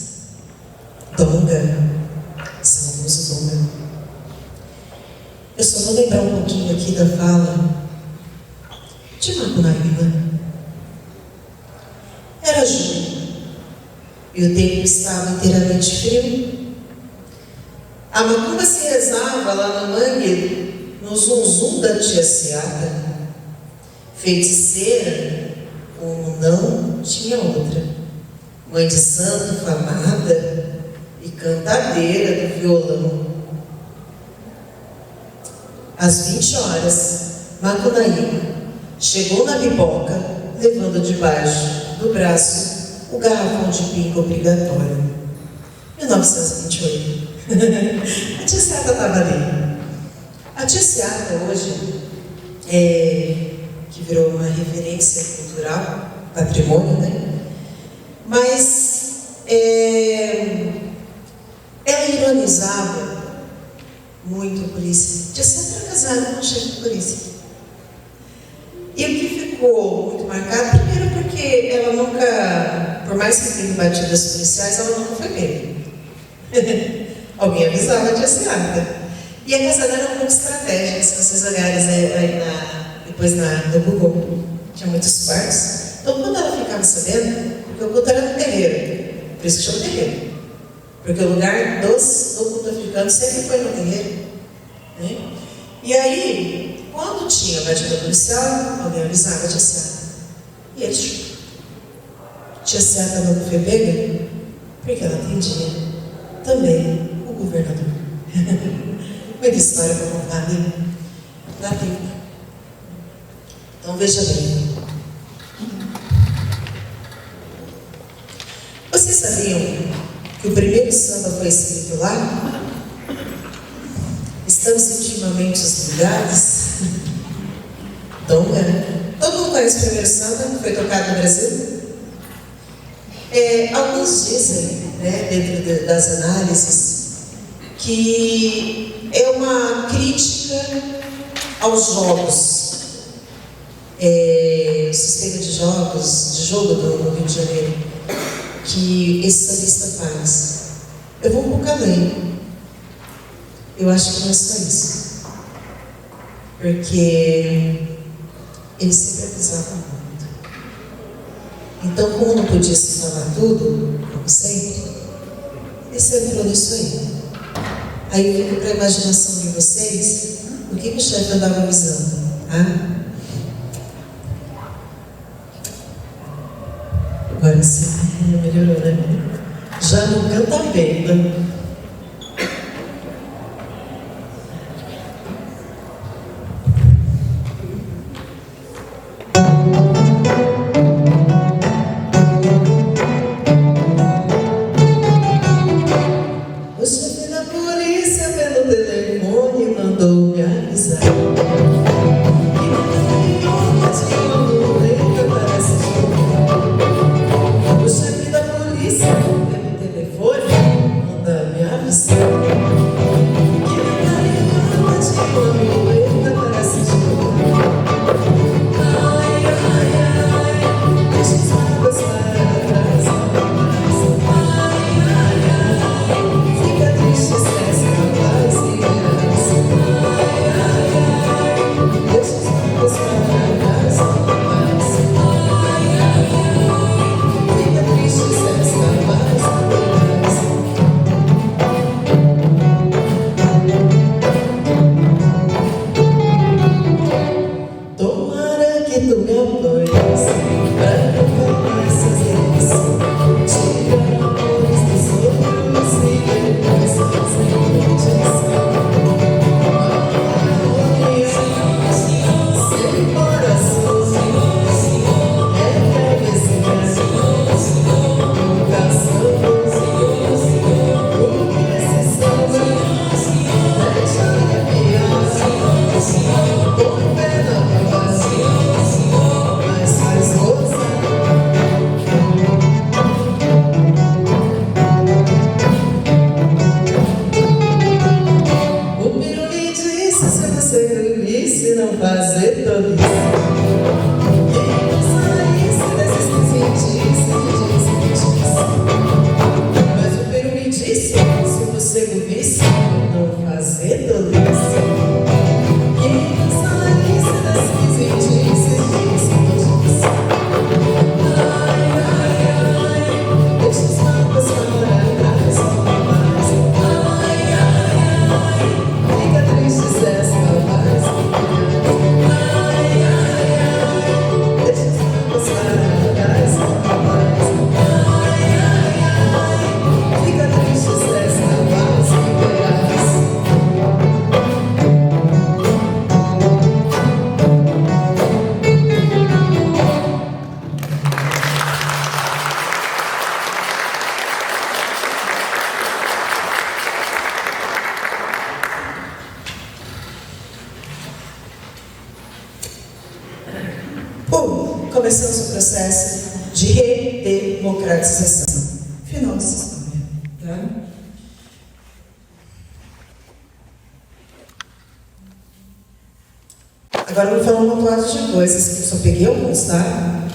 Donga, saudoso Donga. Eu só vou lembrar um pouquinho aqui da fala de Macunaíma. Era julho e o tempo estava inteiramente frio. A macumba se rezava lá no mangue, no zum-zum da tia Seata. Feiticeira, como não tinha outra. Mãe de santo famada e cantadeira do violão. Às 20 horas, Macunaíma chegou na biboca, levando debaixo do braço o garrafão de pinga obrigatório. 1928. A tia Seata estava ali. A tia Seata hoje, que virou uma referência cultural, patrimônio, né? Mas ela ironizava muito a polícia. Tia Seata era casada com o chefe de polícia. E o que ficou muito marcado, primeiro porque ela nunca, por mais que tenha batido as policiais, ela nunca foi pega. Alguém avisava a tia Seata. E a casa dela era muito estratégica, se vocês olharem aí depois no Google, tinha muitos quartos. Então, quando ela ficava sabendo, porque o culto era no terreiro, por isso que chama terreiro. Porque o lugar do culto africano sempre foi no terreiro. Né? E aí, quando tinha batida policial, alguém avisava a tia Seata. E eles, tia Seata não foi pega, porque ela atendia também o governador. Muita história para contar, né? Dá tempo. Então veja bem. Vocês sabiam que o primeiro samba foi escrito lá? Estamos intimamente ligados. Então, todo mundo conhece o primeiro samba que foi tocado no Brasil? Alguns dizem, né, dentro das análises, que é uma crítica aos jogos, o sistema de jogos, de jogo do Rio de Janeiro. que esse sambista faz. Eu vou um pouco além. Eu acho que não é só isso. Porque ele sempre avisava muito. Então, como não podia se falar tudo, como sempre, ele sempre falou isso aí. Aí eu fico para a imaginação de vocês, o que o chefe andava avisando. Ah? Agora sim, melhorou, né? Já não canta bem, né? O chefe da polícia pelo telefone mandou me avisar. O chefe da polícia pelo telefone manda me avisar que me tá de uma muleta para se jogar. Ai, ai, ai, deixa as mágoas para trás. Ai, ai, ai, fica triste, esquece, rapaz, criança. Ai, ai, ai, deixa as mágoas para trás, rapaz. Ai, ai, ai, fica triste, esquece, rapaz, criança. Tomara que tu me apoies pra nunca mais fazer isso. Tirar amores dos outros e depois fazer injustiça. Harmonia, sem coração, é cabecinha, nunca somos. O que esse samba deixa arrepiar. Com pena mas faz gozar. O Piro me disse, se você dormisse, não fazer tolice. Quem não saísse dessa esquisitice, me disse. Mas o Piro me disse, se você dormisse, não fazer tolice. Quem não saísse dessa esquisitice, me disse. Ai, ai, ai, deixa as mágoas para trás, rapaz. Ai, ai, ai, fica triste, Zé, rapaz. Ai, ai, ai, deixa as mágoas para trás, rapaz. Ai, ai, ai, fica triste, Zé, rapaz, Bom, começamos o processo de redemocratização. Final dessa história, tá? Agora eu vou falar um montão de coisas que eu só peguei alguns, tá?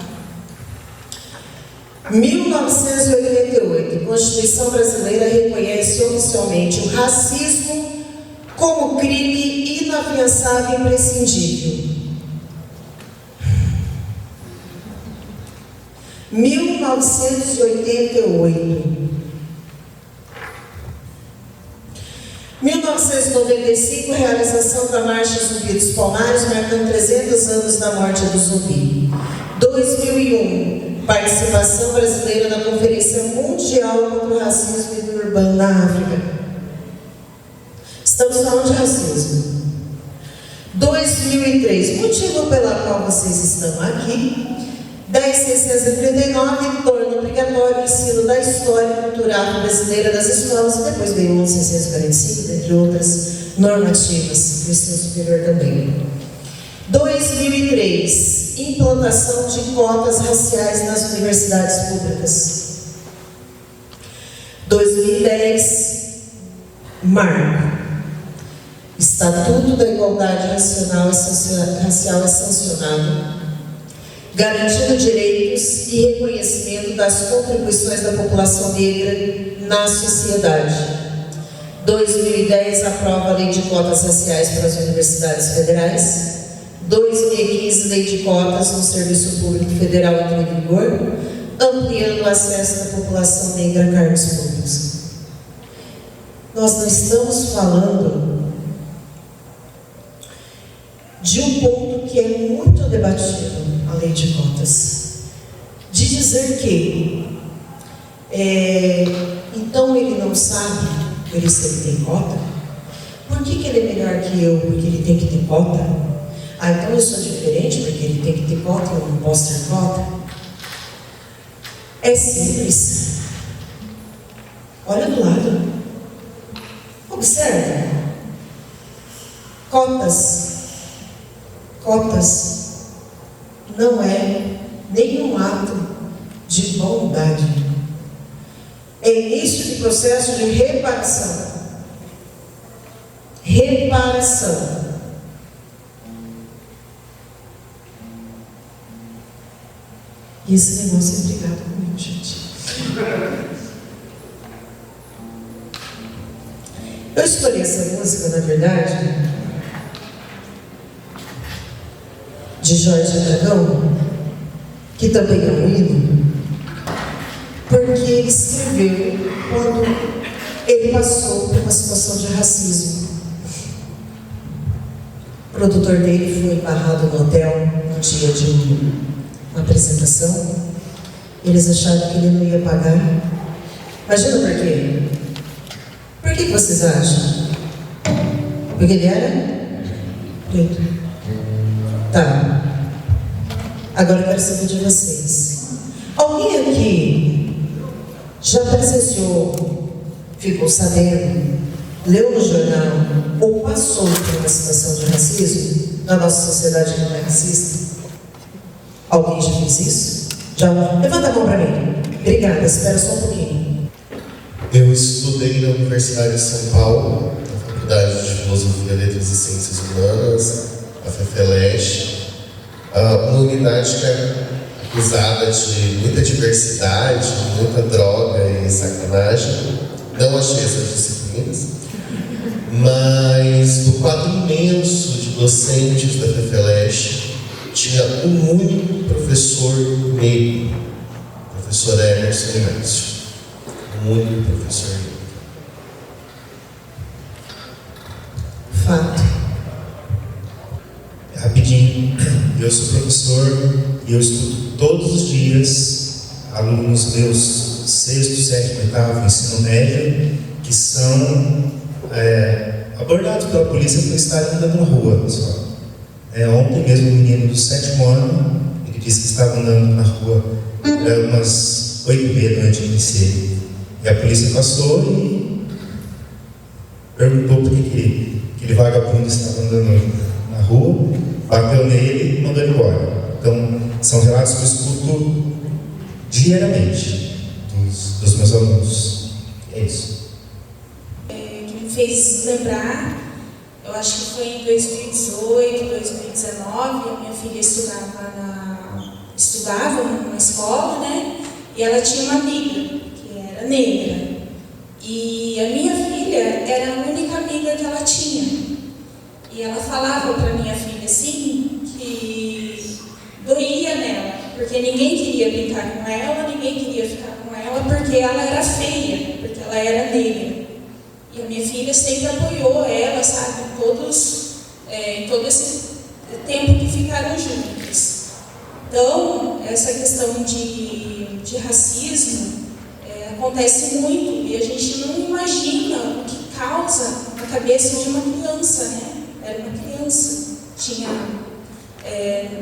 1988, a Constituição Brasileira reconhece oficialmente o racismo como crime inafiançável e imprescindível. 1988. 1995, realização da Marcha Zumbi dos Palmares, marcando 300 anos da morte do Zumbi. 2001, participação brasileira na Conferência Mundial contra o Racismo e do Urbano na África. Estamos falando de racismo. 2003, motivo pela qual vocês estão aqui. 10.639, torna obrigatório o ensino da história cultural brasileira nas escolas, e depois veio 11.645, dentre outras normativas, do ensino superior também. 2003, implantação de cotas raciais nas universidades públicas. 2010, marco. Estatuto da Igualdade Racial é sancionado. garantindo direitos e reconhecimento das contribuições da população negra na sociedade. 2010, aprova a Lei de Cotas Raciais para as Universidades Federais. 2015, Lei de Cotas no Serviço Público Federal entrou em vigor, ampliando o acesso da população negra a cargos públicos. Nós não estamos falando de um ponto que é muito debatido, a Lei de Cotas, de dizer que então ele não sabe, por isso ele tem cota? Por que ele é melhor que eu? Porque ele tem que ter cota? Então eu sou diferente porque ele tem que ter cota e eu não posso ter cota? É simples. Olha do lado. Observe. Cotas não é nenhum ato de bondade. É início de processo de reparação. Reparação. E esse negócio é brigado comigo, gente. Eu escolhi essa música, na verdade, de Jorge Aragão, que também é um hino, porque ele escreveu quando ele passou por uma situação de racismo. O produtor dele foi barrado no hotel no dia de uma apresentação. Eles acharam que ele não ia pagar. Imagina por quê? Por que vocês acham? Porque ele era preto. Tá. Agora eu quero saber de vocês. Alguém aqui já presenciou, ficou sabendo, leu no jornal ou passou por uma situação de racismo na nossa sociedade que não é racista? Alguém já fez isso? Já? Levanta a mão para mim. Obrigada, espera só um pouquinho. Eu estudei na Universidade de São Paulo, na Faculdade de Filosofia, Letras e Ciências Humanas, a FEFELESH, uma unidade que é acusada de muita diversidade, muita droga e sacanagem. Não achei essas disciplinas, mas do quadro imenso de docentes da FEFELESH, tinha um único professor negro, o professor Emerson Inácio. Um único professor negro. Fato. Rapidinho, eu sou professor e eu estudo todos os dias alunos meus 6º, 7º, 8º, ensino médio, que são abordados pela polícia por estarem andando na rua. Ontem mesmo um menino do 7º ano, ele disse que estava andando na rua, era umas 8h30 da noite, iniciei. E a polícia passou e perguntou por que aquele vagabundo estava andando na rua, bateu nele e mandou ele embora. Então, são relatos que eu escuto diariamente dos meus alunos. É isso. Que me fez lembrar, eu acho que foi em 2018, 2019, a minha filha estudava numa escola, né? E ela tinha uma amiga que era negra. E a minha filha era a única amiga que ela tinha. E ela falava para minha filha assim, que doía nela, porque ninguém queria brincar com ela, ninguém queria ficar com ela, porque ela era feia, porque ela era negra. E a minha filha sempre apoiou ela, sabe, em todo esse tempo que ficaram juntos. Então, essa questão de racismo acontece muito e a gente não imagina o que causa na cabeça de uma criança, né? Era uma criança, tinha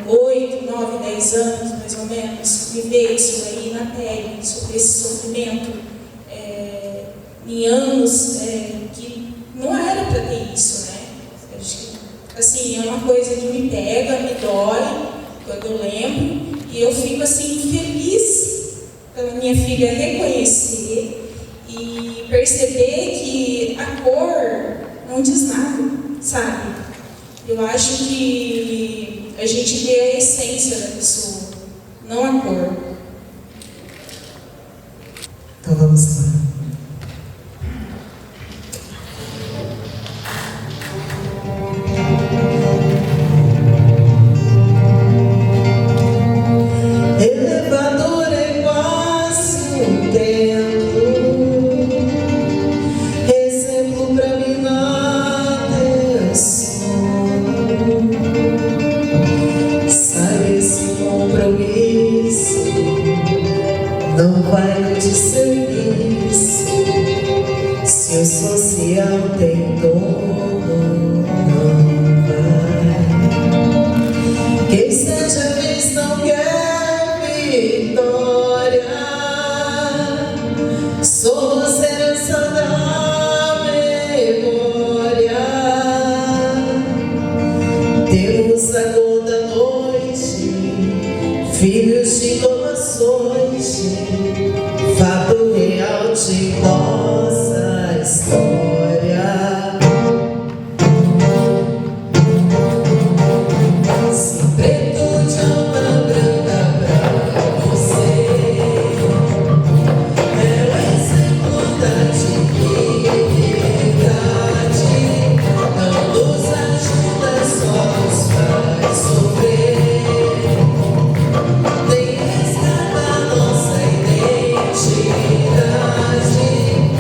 8, 9, 10 anos, mais ou menos, viver isso aí na pele, sobre esse sofrimento, em anos que não era para ter isso, né? Acho que, assim, é uma coisa que me pega, me dói, quando eu lembro, e eu fico, assim, feliz pela minha filha reconhecer e perceber que a cor não diz nada, sabe? Eu acho que a gente vê a essência da pessoa. não a cor. Então vamos lá. Elevador é quase um templo, exemplo pra mim na atenção. Sai desse compromisso, não vai no de serviço. Se o social tem dono, não vai. Quem seja vez não quer vitória, somos herança da memória. Temos a cor da noite, filhos de doações, fato real de nossa história. Se preto de alma branca pra você é o exemplo da dignidade, não nos ajuda, só nos faz sofrer. Nem resgata a nossa identidade.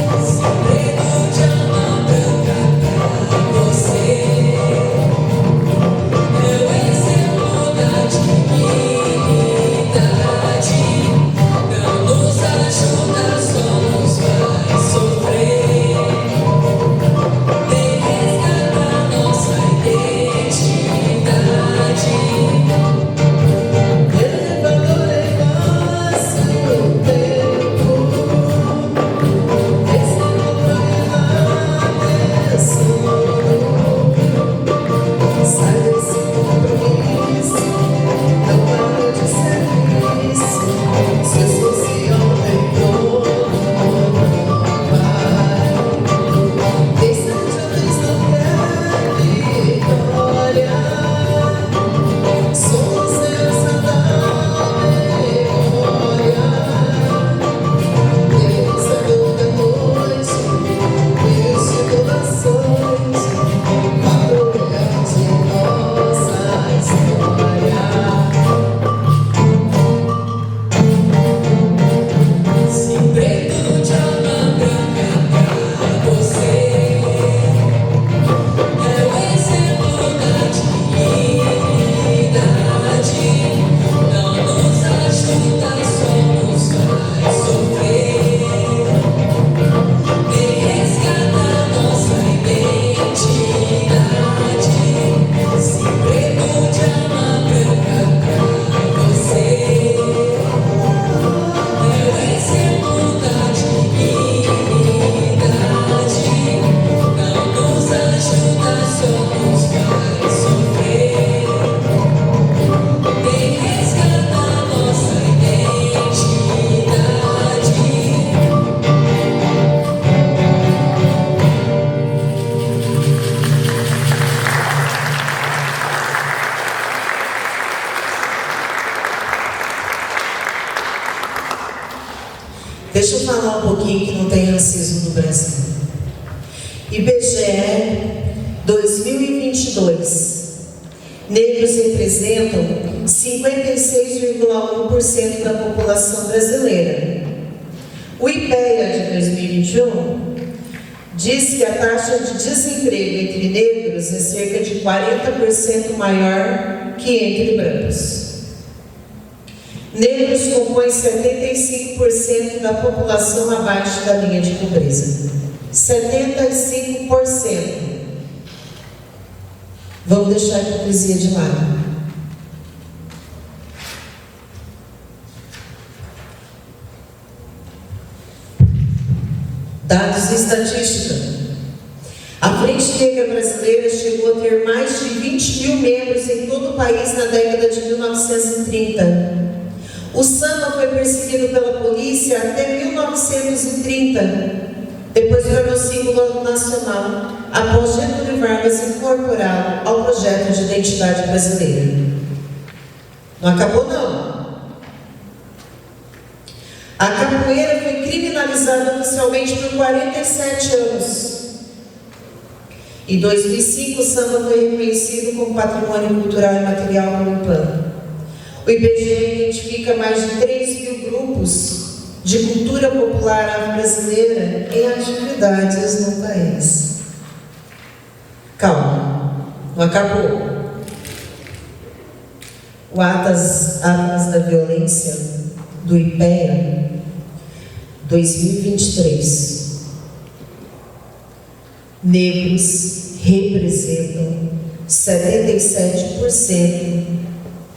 Se preto de alma branca pra você é o exemplo da dignidade, não nos ajuda, só nos faz sofrer. Nem resgata a nossa identidade. Elevador é quase um tempo, exemplo pra minha atenção. Sai desse compromisso, não para de serviço. Se o social tem dono, não vai. Quem seja vez não quer vitória, somos herança da memória. Temos a dor da noite, filhos de doações, fato real de nossa história. Se preto de alma branca pra você é o exemplo da dignidade, não nos ajuda, só nos faz sofrer. Nem resgata a nossa identidade. Se preto de alma branca pra você é o exemplo da dignidade, não nos ajuda, só nos faz sofrer. Nem resgata a nossa identidade. Deixa eu falar um pouquinho que não tem racismo no Brasil. IBGE 2022. Negros representam 56,1% da população brasileira. O IPEA de 2021 diz que a taxa de desemprego entre negros é cerca de 40% maior que entre brancos. Negros compõem 75% da população abaixo da linha de pobreza. 75%. Vamos deixar a hipocrisia de lado. Dados e estatística. A Frente Negra Brasileira chegou a ter mais de 20 mil membros em todo o país na década de 1930. O samba foi perseguido pela polícia até 1930, depois tornou símbolo nacional, após Getúlio Vargas incorporá-lo ao projeto de identidade brasileira. Não acabou não. A capoeira foi criminalizada oficialmente por 47 anos. Em 2005, o samba foi reconhecido como patrimônio cultural e material pelo IBAMA. O IBGE identifica mais de 3 mil grupos de cultura popular afro-brasileira em atividades no país. Calma, não acabou. O Atlas da Violência do IPEA 2023. Negros representam 77%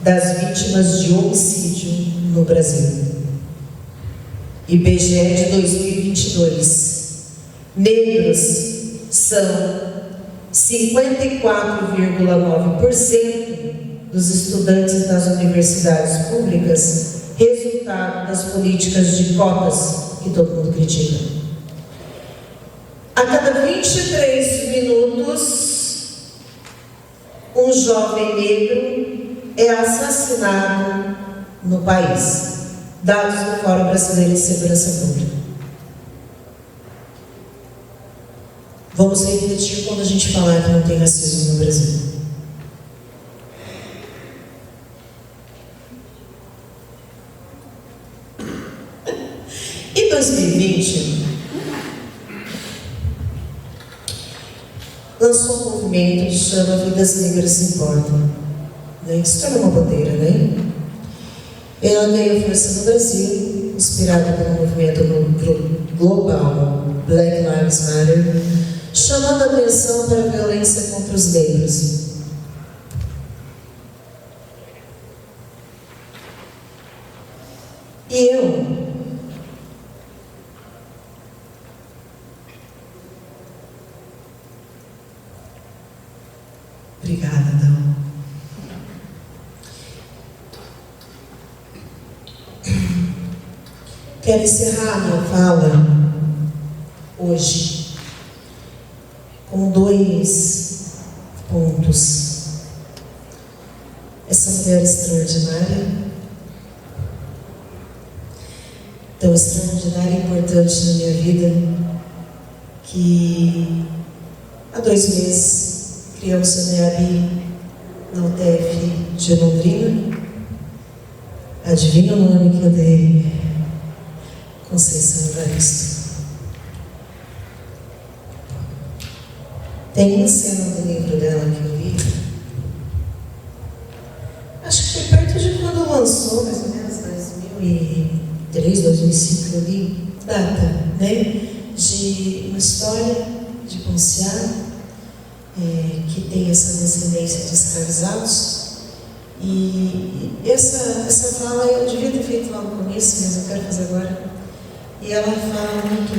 das vítimas de homicídio no Brasil. IBGE de 2022. Negros são 54,9% dos estudantes das universidades públicas, resultado das políticas de cotas que todo mundo critica. A cada 23 minutos, um jovem negro é assassinado no país. Dados do Fórum Brasileiro de Segurança Pública. Vamos refletir quando a gente falar que não tem racismo no Brasil. Em 2020, lançou um movimento que chama Vidas Negras Importam. Isso é uma bandeira, né? Ela ganhou força no Brasil, inspirada pelo movimento global Black Lives Matter, chamando a atenção para a violência contra os negros. E eu obrigada, Dão. Quero encerrar a minha fala hoje com 2 pontos. Essa mulher extraordinária, tão extraordinária e importante na minha vida, que há 2 meses criamos a NEAB na UTF de Londrina. Adivinha o nome que eu dei? Conceição Evaristo. Tem uma cena do livro dela que eu vi. Acho que foi perto de quando lançou, mais ou menos 2003, 2005 que eu li. Data, né? De uma história de Ponciá, que tem essa descendência de escravizados. E essa fala eu devia ter feito lá no começo, mas eu quero fazer agora. E ela fala muito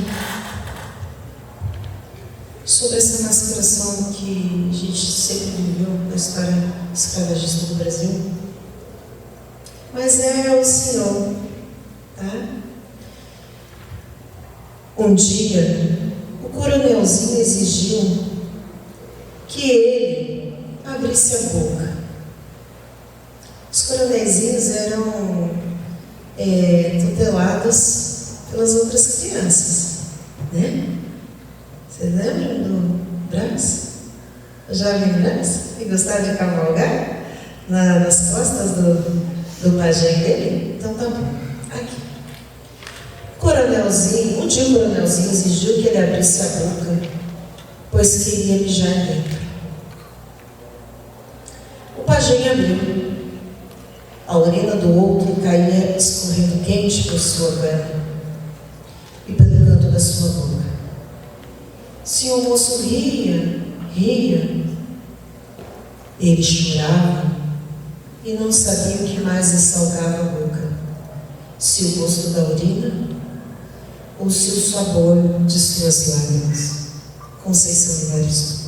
sobre essa mascaração que a gente sempre viveu na história escravagista do Brasil. Mas é o Senhor, tá? Um dia, o coronelzinho exigiu que ele abrisse a boca. Os coronéisinhos eram tutelados pelas outras crianças, né? Vocês lembram do Brás? O jovem Brás? Que gostava de cavalgar nas costas do pajé dele? Então tá bom. Aqui. Um dia o coronelzinho exigiu que ele abrisse a boca, pois queria mijar dentro. O pajé abriu. A urina do outro caía escorrendo quente por sua pele e pelo canto da sua boca. Se o moço ria, ele chorava e não sabia o que mais lhe salgava a boca, se o gosto da urina ou se o sabor de suas lágrimas. Conceição Evaristo.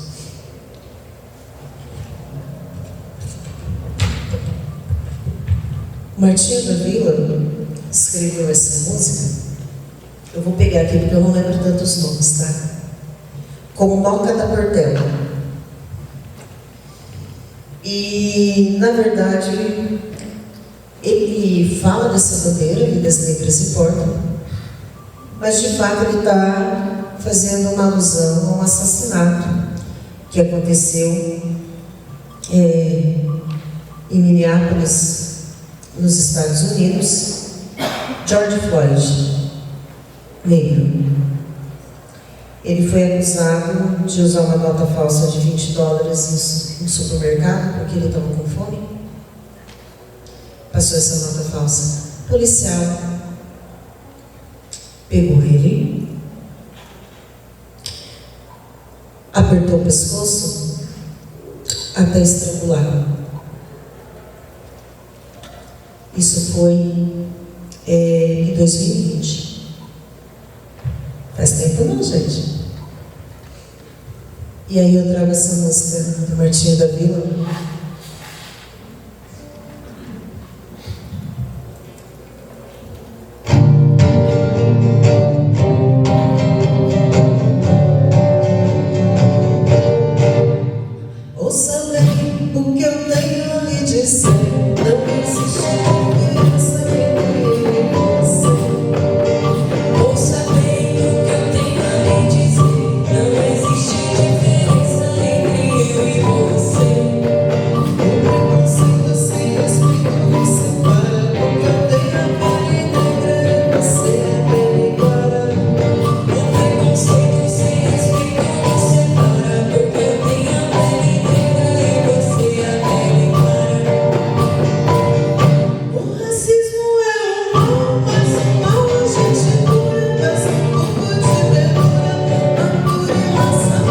Martinho da Vila escreveu essa música. Eu vou pegar aqui porque eu não lembro tantos nomes, tá? Com Noca da Portela. E, na verdade, ele fala dessa bandeira, Vidas Negras Importam, mas de fato ele está fazendo uma alusão a um assassinato que aconteceu em Minneapolis, nos Estados Unidos. George Floyd, negro. Ele foi acusado de usar uma nota falsa de $20 no supermercado porque ele estava com fome. Passou essa nota falsa. O policial pegou ele, apertou o pescoço até estrangular. Isso foi em 2020. Faz tempo não, gente. E aí eu trago essa música do Martinho da Vila. Ouça bem o que eu tenho a lhe dizer. Não existe diferença entre você. Ouça bem o que eu tenho a lhe dizer. Não existe diferença entre eu e você. O preconceito sem respeito nos separa. O que eu tenho a pele negra e você é pele clara. O preconceito sem respeito nos separa. Porque eu tenho a pele negra e você é pele clara. O racismo é um mal, mas o mal a gente cura. Mas um pouco de demora, amor e razão.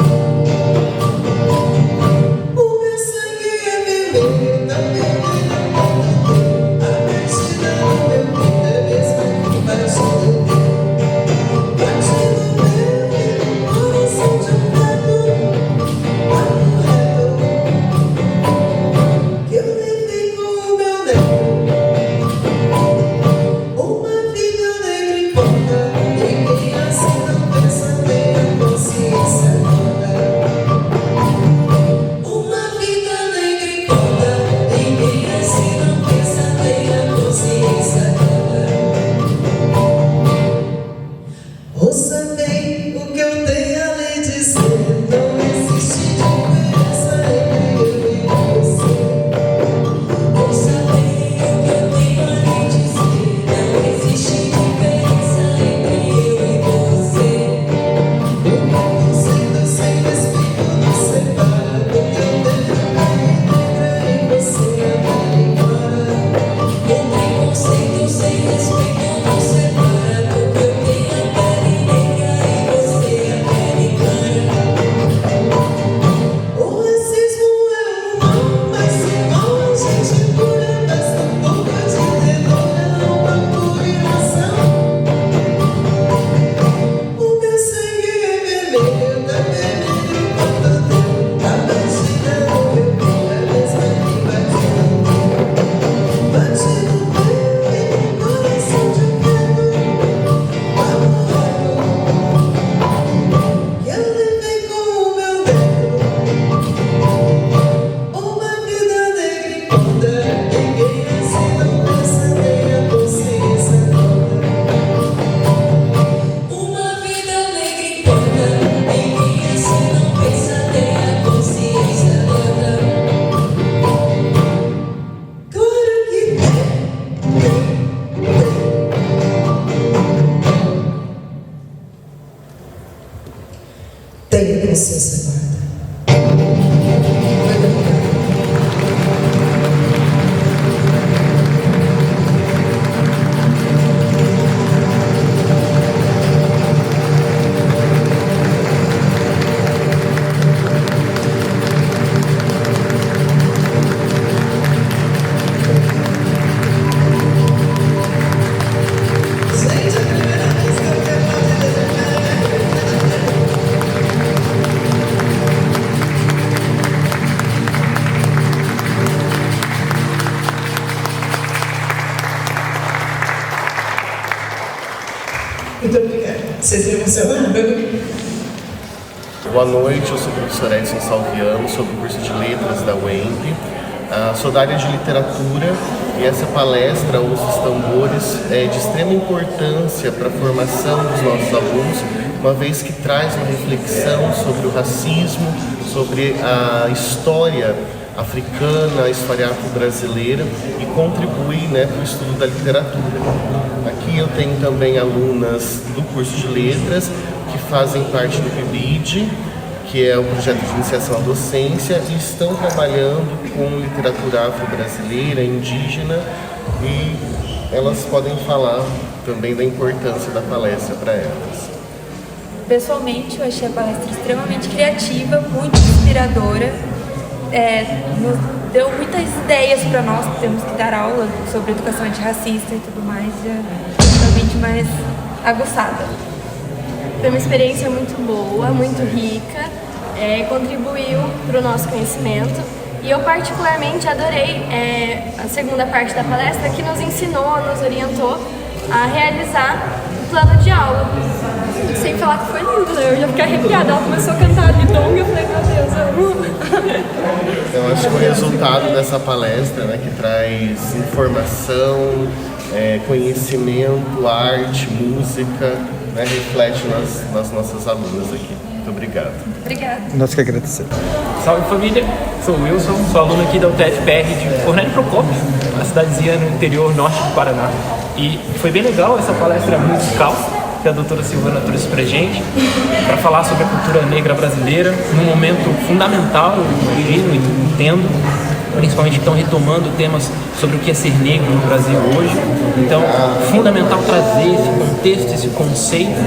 O meu sangue é vermelho, da vermelha ponta do dedo. A batida no meu peito é mesmo que bate no dedo. Bate no meu coração de um lado, papo reto, que eu levei com o meu negro. Uma vida negra importa, ninguém assim não pensa, tem a consciência toda. Uma vida negra importa, ninguém assim não pensa, tem a consciência toda. Ouça bem o que eu tenho a lhe dizer. Não existe diferença entre eu e você. Ouça bem o que eu tenho a lhe dizer. Não existe diferença entre eu e você. O preconceito sem respeito nos separa. Porque eu tenho a pele negra e você é pele clara. O preconceito sem respeito nos separa. Porque eu tenho a pele negra e você é pele clara. O racismo é um mal, mas se mal a gente cura. Basta um pouco de demora, uma pura razão. O meu sangue é vermelho, da vermelha ponta do dedo. A batida no meu peito é a mesma que bate no dedo. Bate no meu coração de um lado, papo reto, que eu levei com o meu dedo. Uma vida negra importa, ninguém assim não pensa, tem a consciência toda. Uma vida negra importa, ninguém assim não pensa, tem a consciência toda. Claro que tem a consciência toda. Muito obrigada. Gente, a primeira vez que eu quero Muito obrigada. Você se emocionou? Boa noite, eu sou o professor Edson Salviano, sou do curso de Letras da UEMP. Sou da área de literatura e essa palestra, Ouça os Tambores, é de extrema importância para a formação dos nossos alunos, uma vez que traz uma reflexão sobre o racismo, sobre a história africana, a história afro-brasileira e contribui, né, para o estudo da literatura. Aqui eu tenho também alunas do curso de letras que fazem parte do PIBID, que é o projeto de iniciação à docência, e estão trabalhando com literatura afro-brasileira, indígena, e elas podem falar também da importância da palestra para elas. Pessoalmente, eu achei a palestra extremamente criativa, muito inspiradora. Nos deu muitas ideias para nós que temos que dar aula sobre educação antirracista e tudo mais, realmente mais aguçada. Foi uma experiência muito boa, muito rica, contribuiu para o nosso conhecimento e eu particularmente adorei a segunda parte da palestra que nos ensinou, nos orientou a realizar o plano de aula. Sem falar que foi lindo, né? Eu já fiquei arrepiada, ela começou a cantar de dom e eu falei, meu Deus, eu amo. Eu acho que o resultado dessa palestra, né, que traz informação, conhecimento, arte, música, né, reflete nas nossas alunas aqui. Muito obrigado. Obrigada. Nós que agradecemos. Salve família, sou o Wilson, sou aluno aqui da UTFPR de Cornélio Procópio, uma cidadezinha no interior norte do Paraná. E foi bem legal essa palestra musical que a doutora Silvana trouxe pra gente, para falar sobre a cultura negra brasileira, num momento fundamental, eu imagino e entendo, principalmente que estão retomando temas sobre o que é ser negro no Brasil hoje. Então, fundamental trazer esse contexto, esse conceito,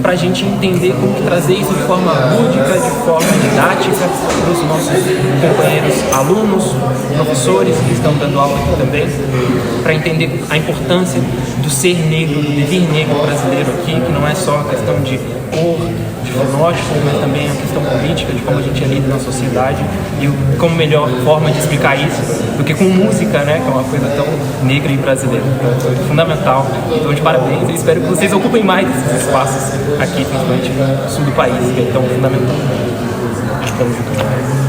para a gente entender como que trazer isso de forma lúdica, de forma didática, para os nossos companheiros alunos, professores que estão dando aula aqui também, para entender a importância do ser negro, do devir negro brasileiro aqui, que não é só a questão de cor, de fenótipo, mas também a questão política, de como a gente é líder na sociedade e como melhor forma de explicar isso do que com música, né, que é uma coisa tão negra e brasileira. Então, foi fundamental. Então, de parabéns e espero que vocês ocupem mais esses espaços aqui, principalmente no sul do país, que é tão fundamental. Estamos juntos.